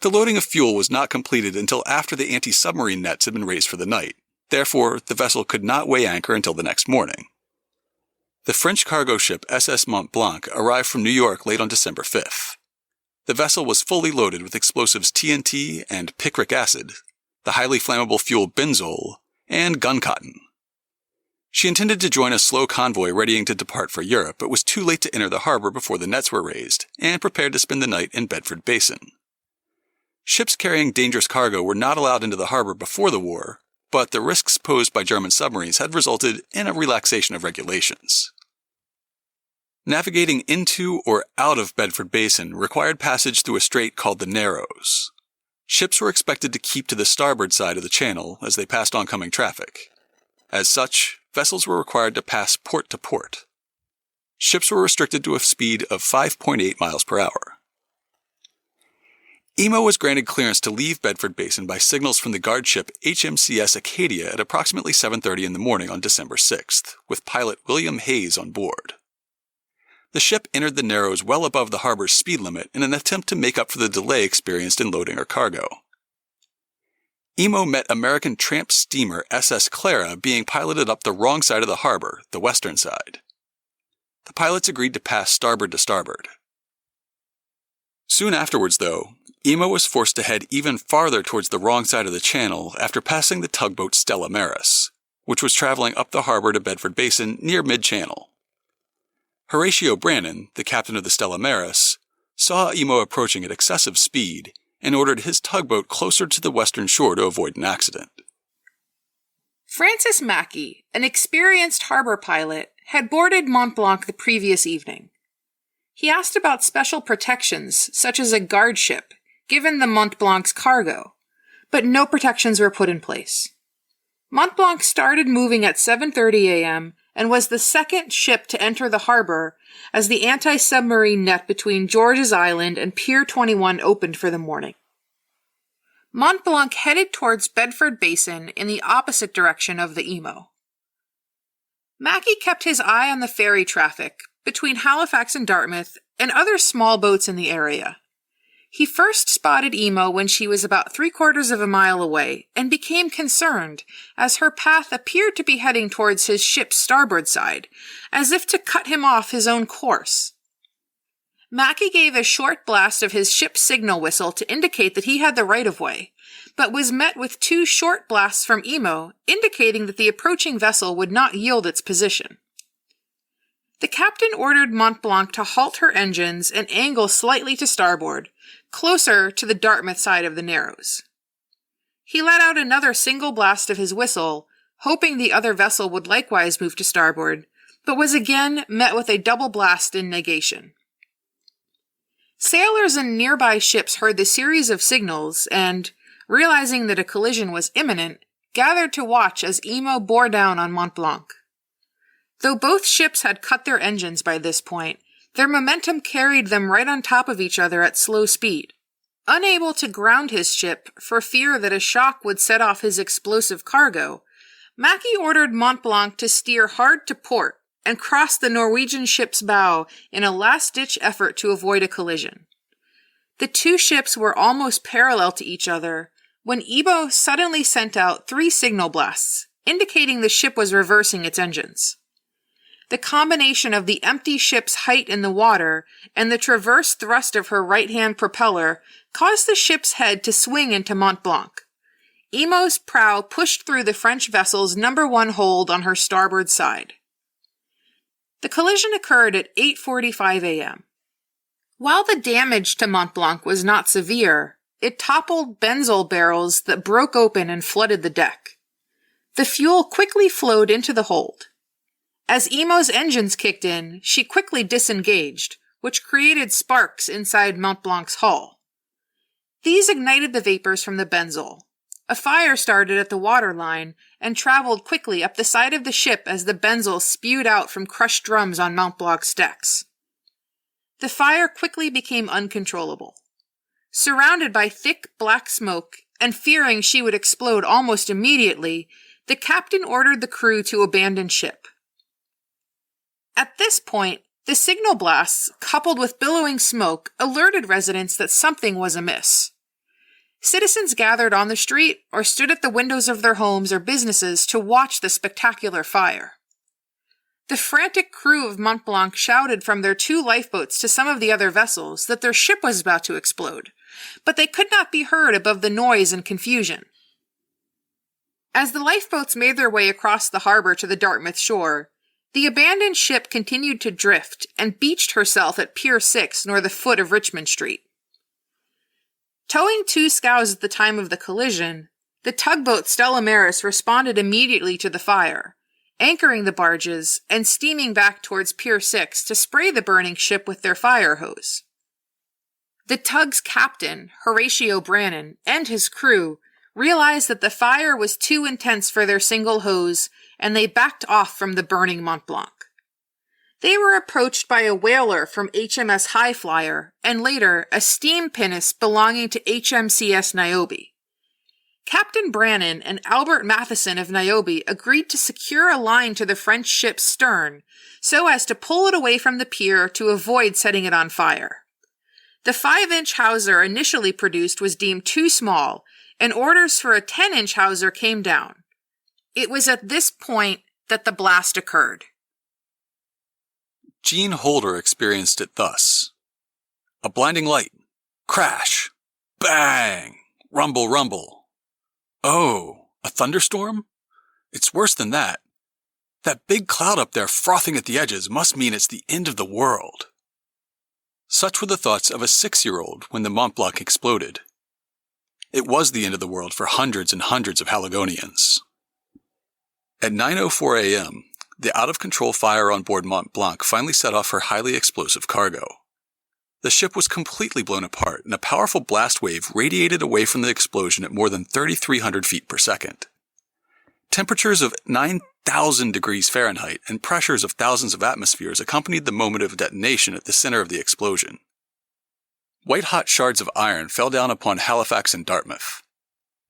The loading of fuel was not completed until after the anti-submarine nets had been raised for the night. Therefore, the vessel could not weigh anchor until the next morning. The French cargo ship SS Mont Blanc arrived from New York late on December 5th. The vessel was fully loaded with explosives TNT and picric acid, the highly flammable fuel benzol, and gun cotton. She intended to join a slow convoy readying to depart for Europe, but was too late to enter the harbor before the nets were raised, and prepared to spend the night in Bedford Basin. Ships carrying dangerous cargo were not allowed into the harbor before the war, but the risks posed by German submarines had resulted in a relaxation of regulations. Navigating into or out of Bedford Basin required passage through a strait called the Narrows. Ships were expected to keep to the starboard side of the channel as they passed oncoming traffic. As such, vessels were required to pass port to port. Ships were restricted to a speed of 5.8 miles per hour. Emo was granted clearance to leave Bedford Basin by signals from the guard ship HMCS Acadia at approximately 7:30 in the morning on December 6th, with pilot William Hayes on board. The ship entered the Narrows well above the harbor's speed limit in an attempt to make up for the delay experienced in loading her cargo. Emo met American tramp steamer SS Clara being piloted up the wrong side of the harbor, the western side. The pilots agreed to pass starboard to starboard. Soon afterwards, though, Emo was forced to head even farther towards the wrong side of the channel after passing the tugboat Stella Maris, which was traveling up the harbor to Bedford Basin near mid-channel. Horatio Brannan, the captain of the Stella Maris, saw Emo approaching at excessive speed and ordered his tugboat closer to the western shore to avoid an accident. Francis Mackey, an experienced harbor pilot, had boarded Mont Blanc the previous evening. He asked about special protections, such as a guard ship, given the Mont Blanc's cargo, but no protections were put in place. Mont Blanc started moving at 7:30 a.m. and was the second ship to enter the harbor as the anti-submarine net between George's Island and Pier 21 opened for the morning. Mont Blanc headed towards Bedford Basin in the opposite direction of the Emo. Mackey kept his eye on the ferry traffic between Halifax and Dartmouth and other small boats in the area. He first spotted Emo when she was about 3/4 of a mile away and became concerned as her path appeared to be heading towards his ship's starboard side, as if to cut him off his own course. Mackey gave a short blast of his ship's signal whistle to indicate that he had the right-of-way, but was met with 2 short blasts from Emo, indicating that the approaching vessel would not yield its position. The captain ordered Mont Blanc to halt her engines and angle slightly to starboard, closer to the Dartmouth side of the Narrows. He let out another single blast of his whistle, hoping the other vessel would likewise move to starboard, but was again met with a double blast in negation. Sailors in nearby ships heard the series of signals and, realizing that a collision was imminent, gathered to watch as Emo bore down on Mont Blanc. Though both ships had cut their engines by this point, their momentum carried them right on top of each other at slow speed. Unable to ground his ship for fear that a shock would set off his explosive cargo, Mackey ordered Mont Blanc to steer hard to port and cross the Norwegian ship's bow in a last-ditch effort to avoid a collision. The 2 ships were almost parallel to each other when Emo suddenly sent out 3 signal blasts, indicating the ship was reversing its engines. The combination of the empty ship's height in the water and the transverse thrust of her right-hand propeller caused the ship's head to swing into Mont Blanc. Emo's prow pushed through the French vessel's No. 1 hold on her starboard side. The collision occurred at 8:45 a.m. While the damage to Mont Blanc was not severe, it toppled benzol barrels that broke open and flooded the deck. The fuel quickly flowed into the hold. As Emo's engines kicked in, she quickly disengaged, which created sparks inside Mont Blanc's hull. These ignited the vapors from the benzol. a fire started at the waterline and traveled quickly up the side of the ship as the benzol spewed out from crushed drums on Mont Blanc's decks. The fire quickly became uncontrollable. Surrounded by thick black smoke and fearing she would explode almost immediately, the captain ordered the crew to abandon ship. At this point, the signal blasts, coupled with billowing smoke, alerted residents that something was amiss. Citizens gathered on the street or stood at the windows of their homes or businesses to watch the spectacular fire. The frantic crew of Mont Blanc shouted from their 2 lifeboats to some of the other vessels that their ship was about to explode, but they could not be heard above the noise and confusion. As the lifeboats made their way across the harbor to the Dartmouth shore, the abandoned ship continued to drift and beached herself at Pier 6 near the foot of Richmond Street. Towing 2 scows at the time of the collision, the tugboat Stella Maris responded immediately to the fire, anchoring the barges and steaming back towards Pier 6 to spray the burning ship with their fire hose. The tug's captain, Horatio Brannan, and his crew realized that the fire was too intense for their single hose, and they backed off from the burning Mont Blanc. They were approached by a whaler from HMS Highflyer, and later a steam pinnace belonging to HMCS Niobe. Captain Brannan and Albert Matheson of Niobe agreed to secure a line to the French ship's stern so as to pull it away from the pier to avoid setting it on fire. The 5-inch hawser initially produced was deemed too small, and orders for a 10-inch hawser came down. It was at this point that the blast occurred. Gene Holder experienced it thus. A blinding light. Crash. Bang. Rumble, rumble. Oh, a thunderstorm? It's worse than that. That big cloud up there frothing at the edges must mean it's the end of the world. Such were the thoughts of a 6-year-old when the Mont Blanc exploded. It was the end of the world for hundreds and hundreds of Haligonians. At 9:04 a.m., the out-of-control fire on board Mont Blanc finally set off her highly explosive cargo. The ship was completely blown apart, and a powerful blast wave radiated away from the explosion at more than 3,300 feet per second. Temperatures of 9,000 degrees Fahrenheit and pressures of thousands of atmospheres accompanied the moment of detonation at the center of the explosion. White-hot shards of iron fell down upon Halifax and Dartmouth.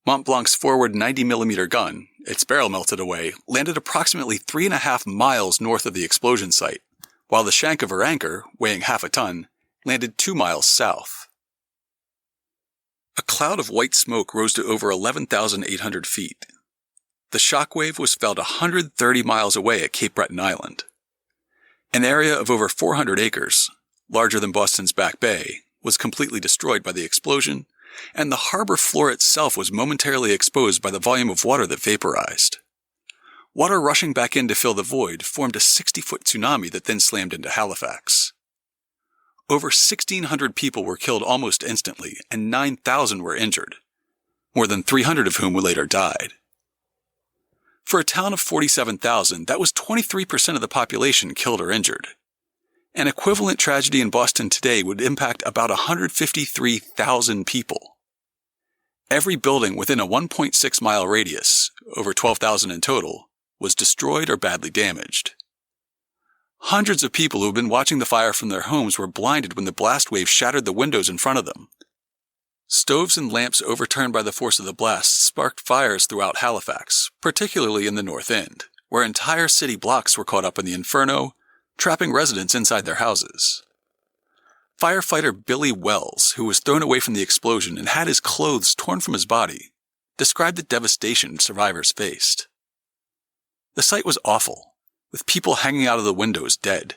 Mont Blanc's forward 90mm gun, its barrel melted away, landed approximately 3.5 miles north of the explosion site, while the shank of her anchor, weighing half a ton, landed 2 miles south. A cloud of white smoke rose to over 11,800 feet. The shockwave was felt 130 miles away at Cape Breton Island. An area of over 400 acres, larger than Boston's Back Bay, was completely destroyed by the explosion, and the harbor floor itself was momentarily exposed by the volume of water that vaporized. Water rushing back in to fill the void formed a 60-foot tsunami that then slammed into Halifax. Over 1,600 people were killed almost instantly, and 9,000 were injured, more than 300 of whom later died. For a town of 47,000, that was 23% of the population killed or injured. An equivalent tragedy in Boston today would impact about 153,000 people. Every building within a 1.6-mile radius, over 12,000 in total, was destroyed or badly damaged. Hundreds of people who had been watching the fire from their homes were blinded when the blast wave shattered the windows in front of them. Stoves and lamps overturned by the force of the blast sparked fires throughout Halifax, particularly in the North End, where entire city blocks were caught up in the inferno, trapping residents inside their houses. Firefighter Billy Wells, who was thrown away from the explosion and had his clothes torn from his body, described the devastation survivors faced. The sight was awful, with people hanging out of the windows dead,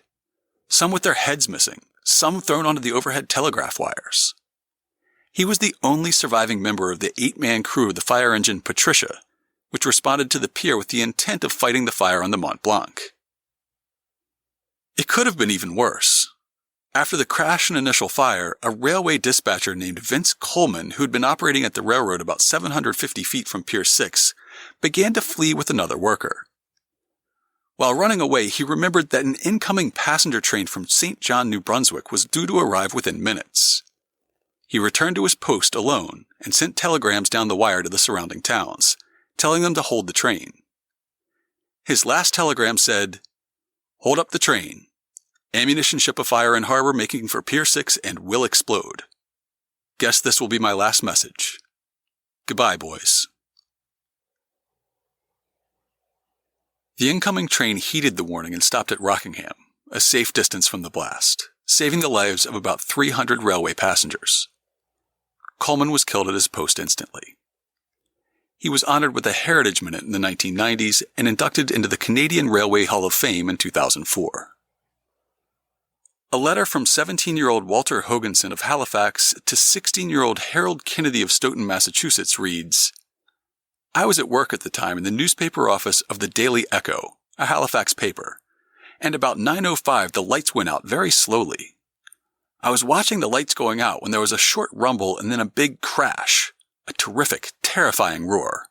some with their heads missing, some thrown onto the overhead telegraph wires. He was the only surviving member of the 8-man crew of the fire engine Patricia, which responded to the pier with the intent of fighting the fire on the Mont Blanc. It could have been even worse. After the crash and initial fire, a railway dispatcher named Vince Coleman, who had been operating at the railroad about 750 feet from Pier 6, began to flee with another worker. While running away, he remembered that an incoming passenger train from St. John, New Brunswick was due to arrive within minutes. He returned to his post alone and sent telegrams down the wire to the surrounding towns, telling them to hold the train. His last telegram said, "Hold up the train. Ammunition ship afire in harbor making for Pier 6 and will explode. Guess this will be my last message. Goodbye, boys." The incoming train heeded the warning and stopped at Rockingham, a safe distance from the blast, saving the lives of about 300 railway passengers. Coleman was killed at his post instantly. He was honored with a Heritage Minute in the 1990s and inducted into the Canadian Railway Hall of Fame in 2004. A letter from 17-year-old Walter Hoganson of Halifax to 16-year-old Harold Kennedy of Stoughton, Massachusetts reads, "I was at work at the time in the newspaper office of the Daily Echo, a Halifax paper, and about 9:05 the lights went out very slowly. I was watching the lights going out when there was a short rumble and then a big crash, a terrific, terrifying roar.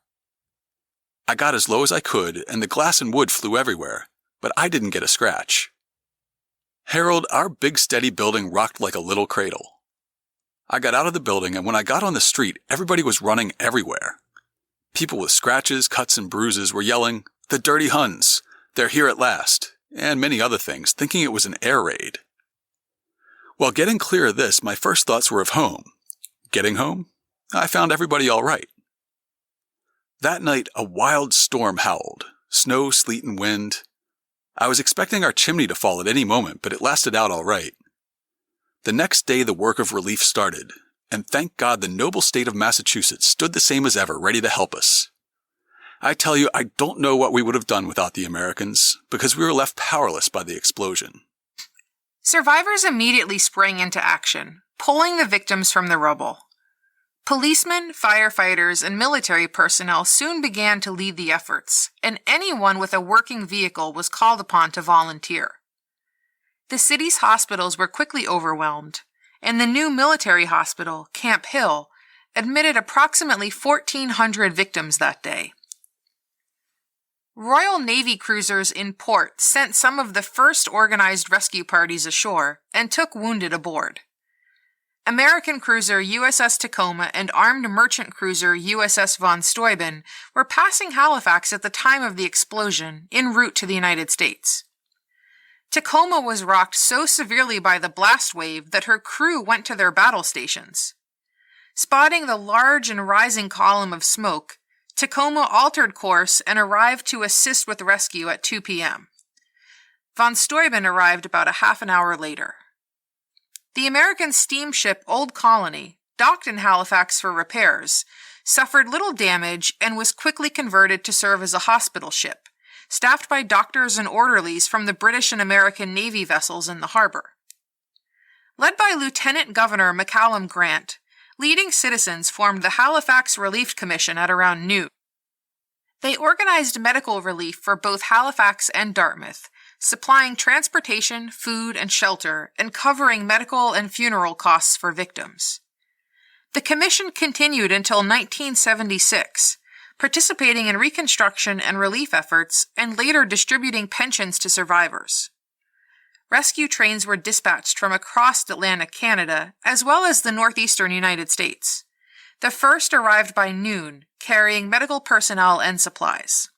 I got as low as I could and the glass and wood flew everywhere, but I didn't get a scratch. Harold, our big steady building rocked like a little cradle. I got out of the building and when I got on the street, everybody was running everywhere. People with scratches, cuts, and bruises were yelling, 'The dirty Huns! They're here at last!' and many other things, thinking it was an air raid. While getting clear of this, my first thoughts were of home. Getting home, I found everybody all right. That night, a wild storm howled, snow, sleet, and wind. I was expecting our chimney to fall at any moment, but it lasted out all right. The next day, the work of relief started, and thank God the noble state of Massachusetts stood the same as ever, ready to help us. I tell you, I don't know what we would have done without the Americans, because we were left powerless by the explosion." Survivors immediately sprang into action, pulling the victims from the rubble. Policemen, firefighters, and military personnel soon began to lead the efforts, and anyone with a working vehicle was called upon to volunteer. The city's hospitals were quickly overwhelmed, and the new military hospital, Camp Hill, admitted approximately 1,400 victims that day. Royal Navy cruisers in port sent some of the first organized rescue parties ashore and took wounded aboard. American cruiser USS Tacoma and armed merchant cruiser USS von Steuben were passing Halifax at the time of the explosion, en route to the United States. Tacoma was rocked so severely by the blast wave that her crew went to their battle stations. Spotting the large and rising column of smoke, Tacoma altered course and arrived to assist with rescue at 2 p.m. Von Steuben arrived about a half an hour later. The American steamship Old Colony, docked in Halifax for repairs, suffered little damage and was quickly converted to serve as a hospital ship, staffed by doctors and orderlies from the British and American Navy vessels in the harbor. Led by Lieutenant Governor McCallum Grant, leading citizens formed the Halifax Relief Commission at around noon. They organized medical relief for both Halifax and Dartmouth, supplying transportation, food, and shelter, and covering medical and funeral costs for victims. The commission continued until 1976, participating in reconstruction and relief efforts, and later distributing pensions to survivors. Rescue trains were dispatched from across Atlantic Canada, as well as the northeastern United States. The first arrived by noon, carrying medical personnel and supplies.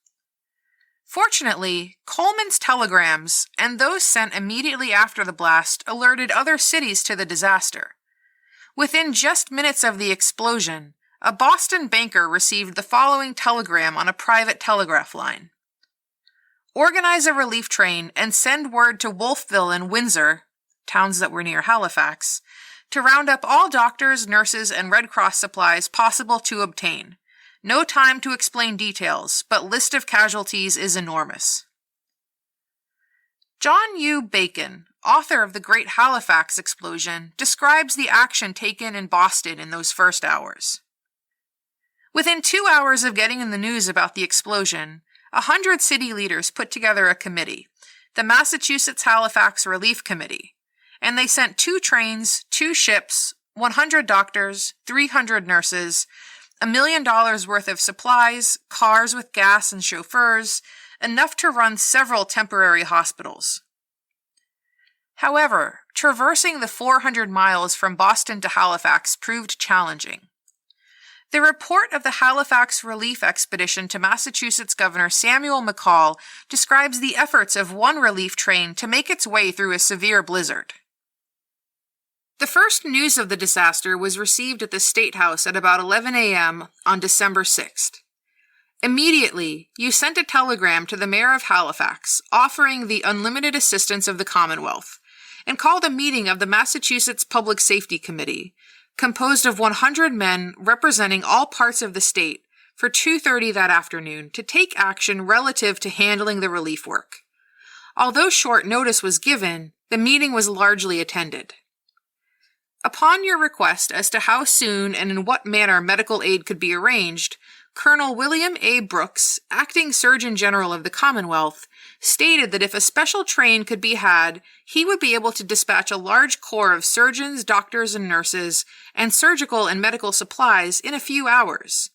Fortunately, Coleman's telegrams, and those sent immediately after the blast, alerted other cities to the disaster. Within just minutes of the explosion, a Boston banker received the following telegram on a private telegraph line. Organize a relief train and send word to Wolfville and Windsor, towns that were near Halifax, to round up all doctors, nurses, and Red Cross supplies possible to obtain. No time to explain details, but list of casualties is enormous. John U. Bacon, author of The Great Halifax Explosion, describes the action taken in Boston in those first hours. Within 2 hours of getting in the news about the explosion, 100 city leaders put together a committee, the Massachusetts Halifax Relief Committee, and they sent 2 trains, 2 ships, 100 doctors, 300 nurses, $1 million worth of supplies, cars with gas and chauffeurs, enough to run several temporary hospitals. However, traversing the 400 miles from Boston to Halifax proved challenging. The report of the Halifax Relief Expedition to Massachusetts Governor Samuel McCall describes the efforts of one relief train to make its way through a severe blizzard. The first news of the disaster was received at the State House at about 11 a.m. on December 6th. Immediately, you sent a telegram to the Mayor of Halifax offering the unlimited assistance of the Commonwealth, and called a meeting of the Massachusetts Public Safety Committee, composed of 100 men representing all parts of the state, for 2:30 that afternoon to take action relative to handling the relief work. Although short notice was given, the meeting was largely attended. Upon your request as to how soon and in what manner medical aid could be arranged, Colonel William A. Brooks, acting Surgeon General of the Commonwealth, stated that if a special train could be had, he would be able to dispatch a large corps of surgeons, doctors, and nurses, and surgical and medical supplies in a few hours.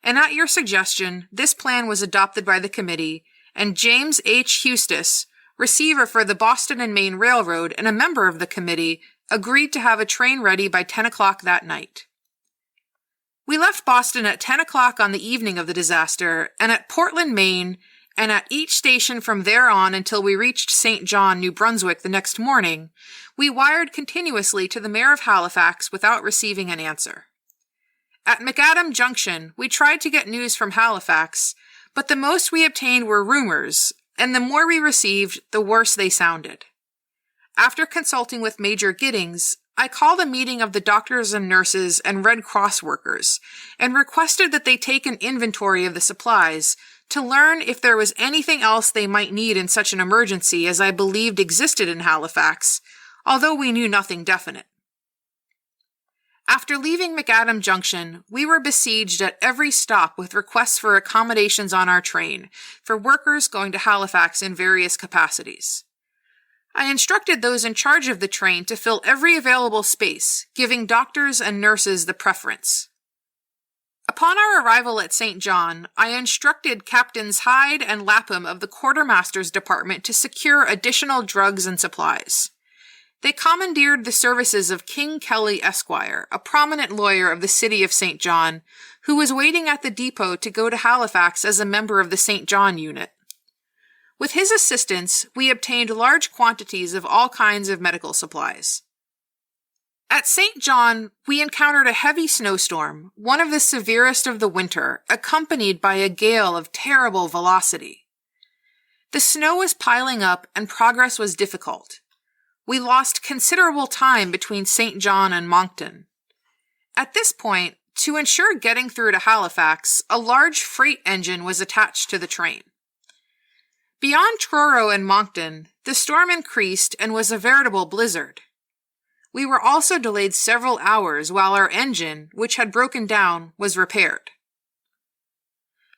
And at your suggestion, this plan was adopted by the committee, and James H. Eustis, receiver for the Boston and Maine Railroad and a member of the committee, agreed to have a train ready by 10 o'clock that night. We left Boston at 10 o'clock on the evening of the disaster, and at Portland, Maine, and at each station from there on until we reached St. John, New Brunswick the next morning, we wired continuously to the Mayor of Halifax without receiving an answer. At McAdam Junction, we tried to get news from Halifax, but the most we obtained were rumors, and the more we received, the worse they sounded. After consulting with Major Giddings, I called a meeting of the doctors and nurses and Red Cross workers and requested that they take an inventory of the supplies to learn if there was anything else they might need in such an emergency as I believed existed in Halifax, although we knew nothing definite. After leaving McAdam Junction, we were besieged at every stop with requests for accommodations on our train for workers going to Halifax in various capacities. I instructed those in charge of the train to fill every available space, giving doctors and nurses the preference. Upon our arrival at St. John, I instructed Captains Hyde and Lapham of the Quartermaster's Department to secure additional drugs and supplies. They commandeered the services of King Kelly Esquire, a prominent lawyer of the city of St. John, who was waiting at the depot to go to Halifax as a member of the St. John unit. With his assistance, we obtained large quantities of all kinds of medical supplies. At St. John, we encountered a heavy snowstorm, one of the severest of the winter, accompanied by a gale of terrible velocity. The snow was piling up and progress was difficult. We lost considerable time between St. John and Moncton. At this point, to ensure getting through to Halifax, a large freight engine was attached to the train. Beyond Truro and Moncton, the storm increased and was a veritable blizzard. We were also delayed several hours while our engine, which had broken down, was repaired.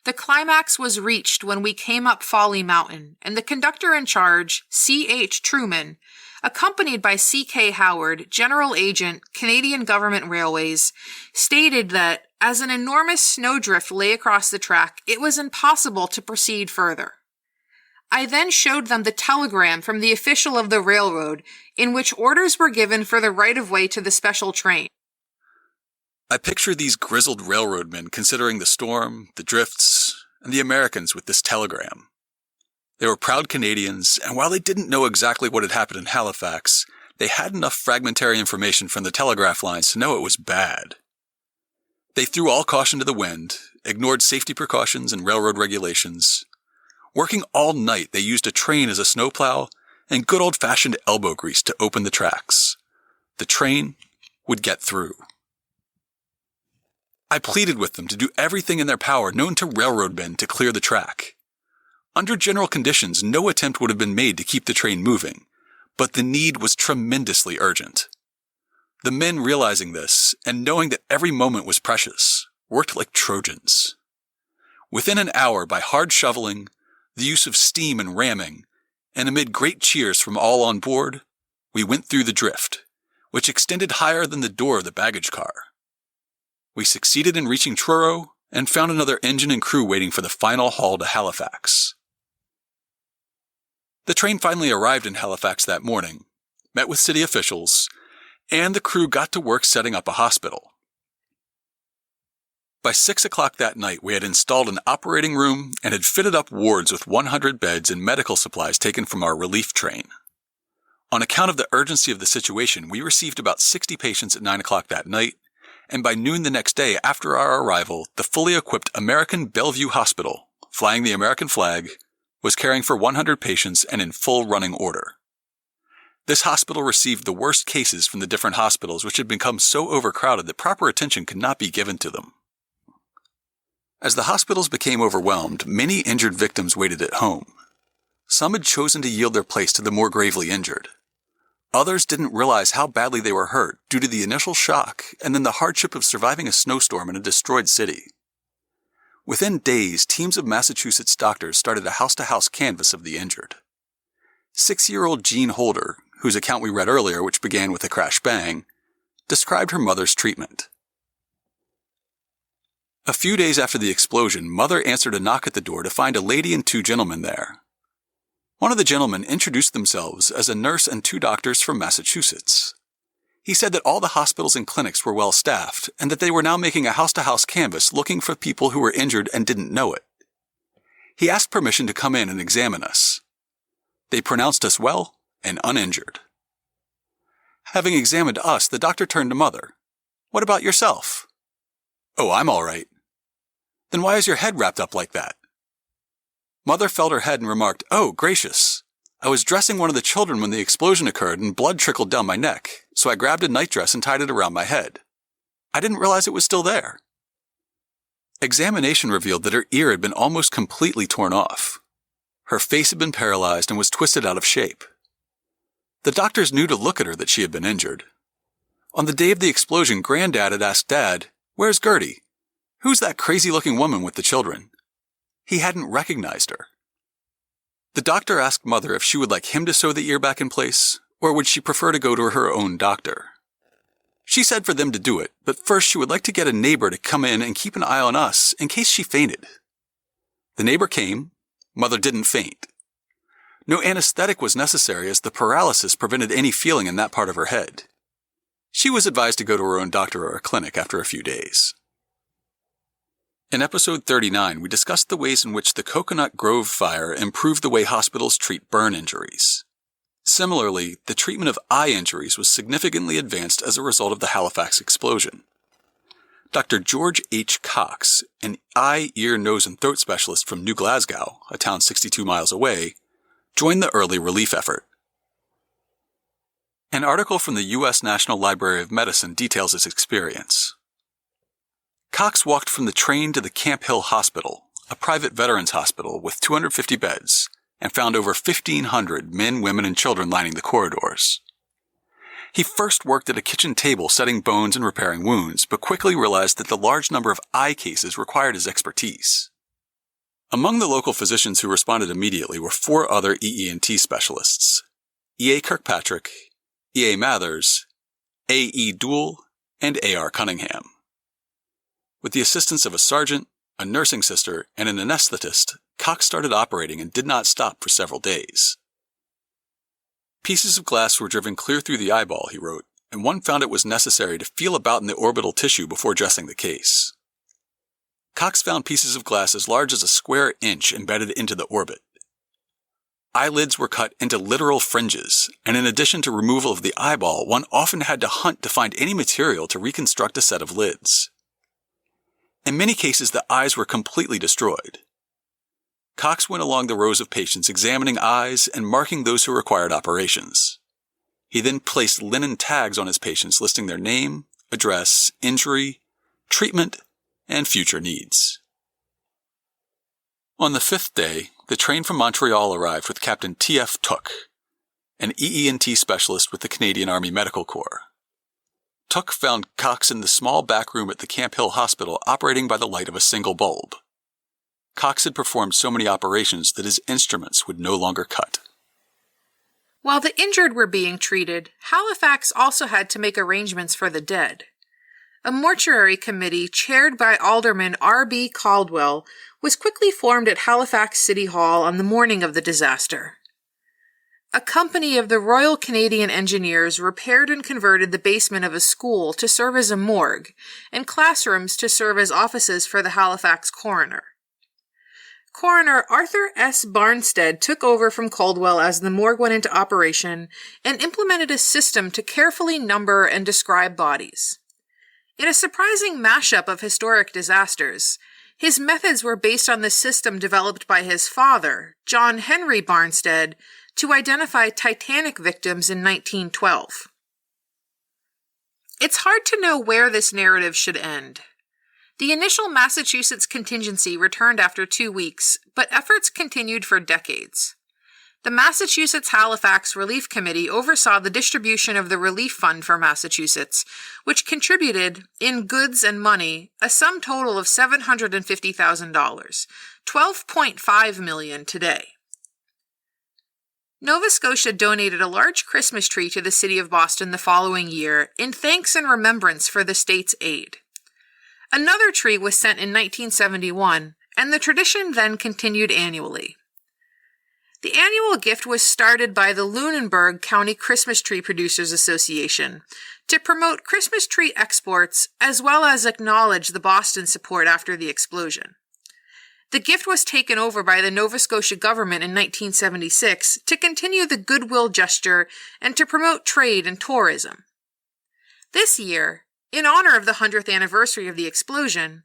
The climax was reached when we came up Folly Mountain, and the conductor in charge, C.H. Truman, accompanied by C.K. Howard, General Agent, Canadian Government Railways, stated that, as an enormous snowdrift lay across the track, it was impossible to proceed further. I then showed them the telegram from the official of the railroad, in which orders were given for the right-of-way to the special train. I picture these grizzled railroadmen considering the storm, the drifts, and the Americans with this telegram. They were proud Canadians, and while they didn't know exactly what had happened in Halifax, they had enough fragmentary information from the telegraph lines to know it was bad. They threw all caution to the wind, ignored safety precautions and railroad regulations. Working all night, they used a train as a snowplow and good old-fashioned elbow grease to open the tracks. The train would get through. I pleaded with them to do everything in their power known to railroadmen to clear the track. Under general conditions, no attempt would have been made to keep the train moving, but the need was tremendously urgent. The men realizing this, and knowing that every moment was precious, worked like Trojans. Within an hour, by hard shoveling, the use of steam and ramming, and amid great cheers from all on board, we went through the drift, which extended higher than the door of the baggage car. We succeeded in reaching Truro and found another engine and crew waiting for the final haul to Halifax. The train finally arrived in Halifax that morning, met with city officials, and the crew got to work setting up a hospital. By 6 o'clock that night, we had installed an operating room and had fitted up wards with 100 beds and medical supplies taken from our relief train. On account of the urgency of the situation, we received about 60 patients at 9 o'clock that night, and by noon the next day after our arrival, the fully equipped American Bellevue Hospital, flying the American flag, was caring for 100 patients and in full running order. This hospital received the worst cases from the different hospitals, which had become so overcrowded that proper attention could not be given to them. As the hospitals became overwhelmed, many injured victims waited at home. Some had chosen to yield their place to the more gravely injured. Others didn't realize how badly they were hurt due to the initial shock and then the hardship of surviving a snowstorm in a destroyed city. Within days, teams of Massachusetts doctors started a house-to-house canvass of the injured. 6-year-old Jean Holder, whose account we read earlier, which began with a crash bang, described her mother's treatment. A few days after the explosion, Mother answered a knock at the door to find a lady and 2 gentlemen there. One of the gentlemen introduced themselves as a nurse and 2 doctors from Massachusetts. He said that all the hospitals and clinics were well staffed and that they were now making a house-to-house canvass looking for people who were injured and didn't know it. He asked permission to come in and examine us. They pronounced us well and uninjured. Having examined us, the doctor turned to Mother. "What about yourself?" "Oh, I'm all right." "Then why is your head wrapped up like that?" Mother felt her head and remarked, "Oh, gracious. I was dressing one of the children when the explosion occurred and blood trickled down my neck, so I grabbed a nightdress and tied it around my head. I didn't realize it was still there." Examination revealed that her ear had been almost completely torn off. Her face had been paralyzed and was twisted out of shape. The doctors knew to look at her that she had been injured. On the day of the explosion, Granddad had asked Dad, "Where's Gertie? Who's that crazy-looking woman with the children?" He hadn't recognized her. The doctor asked Mother if she would like him to sew the ear back in place, or would she prefer to go to her own doctor. She said for them to do it, but first she would like to get a neighbor to come in and keep an eye on us in case she fainted. The neighbor came. Mother didn't faint. No anesthetic was necessary as the paralysis prevented any feeling in that part of her head. She was advised to go to her own doctor or a clinic after a few days. In episode 39, we discussed the ways in which the Cocoanut Grove fire improved the way hospitals treat burn injuries. Similarly, the treatment of eye injuries was significantly advanced as a result of the Halifax explosion. Dr. George H. Cox, an eye, ear, nose, and throat specialist from New Glasgow, a town 62 miles away, joined the early relief effort. An article from the U.S. National Library of Medicine details his experience. Cox walked from the train to the Camp Hill Hospital, a private veterans hospital with 250 beds, and found over 1,500 men, women, and children lining the corridors. He first worked at a kitchen table setting bones and repairing wounds, but quickly realized that the large number of eye cases required his expertise. Among the local physicians who responded immediately were 4 other EE&T specialists: E.A. Kirkpatrick, E.A. Mathers, A.E. Dool, and A.R. Cunningham. With the assistance of a sergeant, a nursing sister, and an anesthetist, Cox started operating and did not stop for several days. Pieces of glass were driven clear through the eyeball, he wrote, and one found it was necessary to feel about in the orbital tissue before dressing the case. Cox found pieces of glass as large as a square inch embedded into the orbit. Eyelids were cut into literal fringes, and in addition to removal of the eyeball, one often had to hunt to find any material to reconstruct a set of lids. In many cases, the eyes were completely destroyed. Cox went along the rows of patients examining eyes and marking those who required operations. He then placed linen tags on his patients listing their name, address, injury, treatment, and future needs. On the 5th day, the train from Montreal arrived with Captain T.F. Took, an EE&T specialist with the Canadian Army Medical Corps. Took found Cox in the small back room at the Camp Hill Hospital operating by the light of a single bulb. Cox had performed so many operations that his instruments would no longer cut. While the injured were being treated, Halifax also had to make arrangements for the dead. A mortuary committee chaired by Alderman R.B. Caldwell was quickly formed at Halifax City Hall on the morning of the disaster. a company of the Royal Canadian Engineers repaired and converted the basement of a school to serve as a morgue, and classrooms to serve as offices for the Halifax coroner. Coroner Arthur S. Barnstead took over from Caldwell as the morgue went into operation and implemented a system to carefully number and describe bodies. In a surprising mashup of historic disasters, his methods were based on the system developed by his father, John Henry Barnstead, to identify Titanic victims in 1912. It's hard to know where this narrative should end. The initial Massachusetts contingency returned after 2 weeks, but efforts continued for decades. The Massachusetts Halifax Relief Committee oversaw the distribution of the relief fund for Massachusetts, which contributed, in goods and money, a sum total of $750,000, $12.5 million today. Nova Scotia donated a large Christmas tree to the city of Boston the following year in thanks and remembrance for the state's aid. Another tree was sent in 1971, and the tradition then continued annually. The annual gift was started by the Lunenburg County Christmas Tree Producers Association to promote Christmas tree exports as well as acknowledge the Boston support after the explosion. The gift was taken over by the Nova Scotia government in 1976 to continue the goodwill gesture and to promote trade and tourism. This year, in honor of the 100th anniversary of the explosion,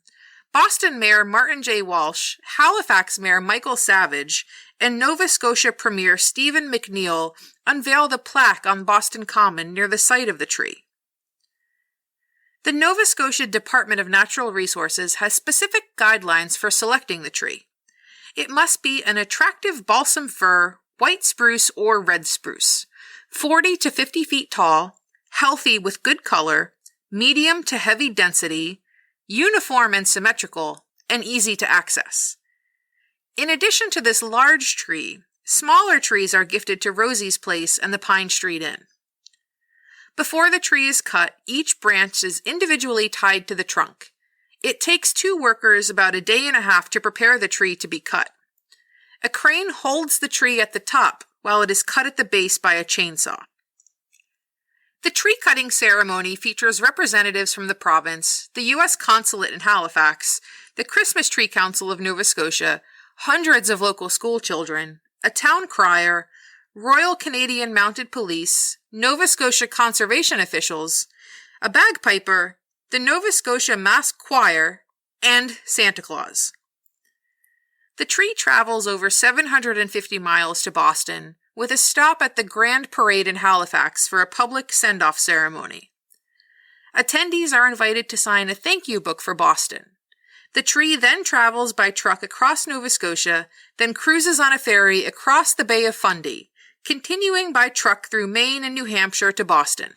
Boston Mayor Martin J. Walsh, Halifax Mayor Michael Savage, and Nova Scotia Premier Stephen McNeil unveiled a plaque on Boston Common near the site of the tree. The Nova Scotia Department of Natural Resources has specific guidelines for selecting the tree. It must be an attractive balsam fir, white spruce, or red spruce, 40 to 50 feet tall, healthy with good color, medium to heavy density, uniform and symmetrical, and easy to access. In addition to this large tree, smaller trees are gifted to Rosie's Place and the Pine Street Inn. Before the tree is cut, each branch is individually tied to the trunk. It takes 2 workers about a day and a half to prepare the tree to be cut. A crane holds the tree at the top while it is cut at the base by a chainsaw. The tree-cutting ceremony features representatives from the province, the U.S. Consulate in Halifax, the Christmas Tree Council of Nova Scotia, hundreds of local school children, a town crier, Royal Canadian Mounted Police, Nova Scotia conservation officials, a bagpiper, the Nova Scotia Masked Choir, and Santa Claus. The tree travels over 750 miles to Boston, with a stop at the Grand Parade in Halifax for a public send-off ceremony. Attendees are invited to sign a thank you book for Boston. The tree then travels by truck across Nova Scotia, then cruises on a ferry across the Bay of Fundy, continuing by truck through Maine and New Hampshire to Boston.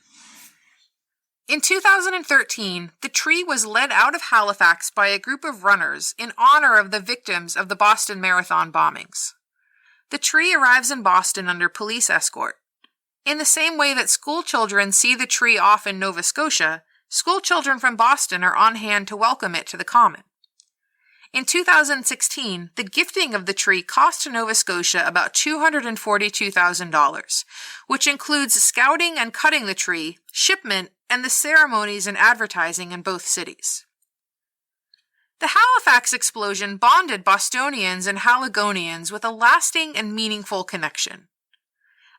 In 2013, the tree was led out of Halifax by a group of runners in honor of the victims of the Boston Marathon bombings. The tree arrives in Boston under police escort. In the same way that school children see the tree off in Nova Scotia, school children from Boston are on hand to welcome it to the Common. In 2016, the gifting of the tree cost Nova Scotia about $242,000, which includes scouting and cutting the tree, shipment, and the ceremonies and advertising in both cities. The Halifax explosion bonded Bostonians and Haligonians with a lasting and meaningful connection.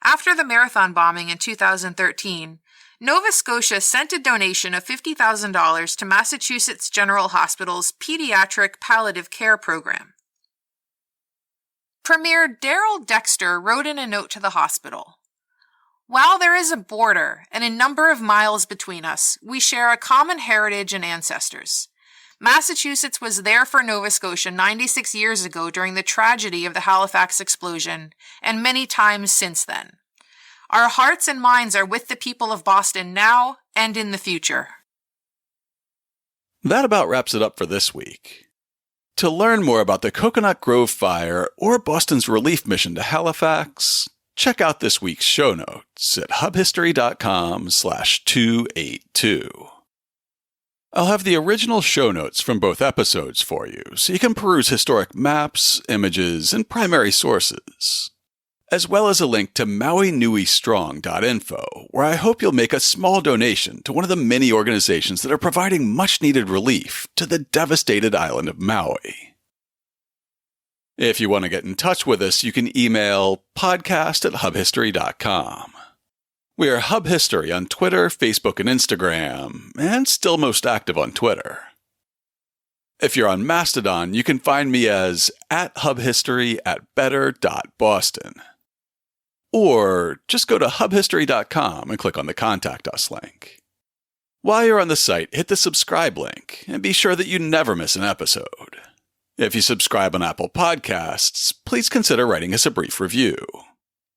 After the marathon bombing in 2013, Nova Scotia sent a donation of $50,000 to Massachusetts General Hospital's Pediatric Palliative Care Program. Premier Darrell Dexter wrote in a note to the hospital, "While there is a border and a number of miles between us, we share a common heritage and ancestors. Massachusetts was there for Nova Scotia 96 years ago during the tragedy of the Halifax explosion, and many times since then. Our hearts and minds are with the people of Boston now and in the future." That about wraps it up for this week. To learn more about the Cocoanut Grove fire or Boston's relief mission to Halifax, check out this week's show notes at hubhistory.com/282. I'll have the original show notes from both episodes for you, so you can peruse historic maps, images, and primary sources. as well as a link to MauiNuiStrong.info, where I hope you'll make a small donation to one of the many organizations that are providing much-needed relief to the devastated island of Maui. If you want to get in touch with us, you can email podcast@hubhistory.com. We are Hub History on Twitter, Facebook, and Instagram, and still most active on Twitter. If you're on Mastodon, you can find me as @hubhistory@better.boston. Or just go to hubhistory.com and click on the Contact Us link. While you're on the site, hit the subscribe link and be sure that you never miss an episode. If you subscribe on Apple Podcasts, please consider writing us a brief review.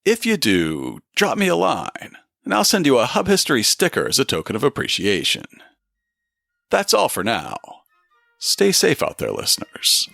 If you do, drop me a line, and I'll send you a Hub History sticker as a token of appreciation. That's all for now. Stay safe out there, listeners.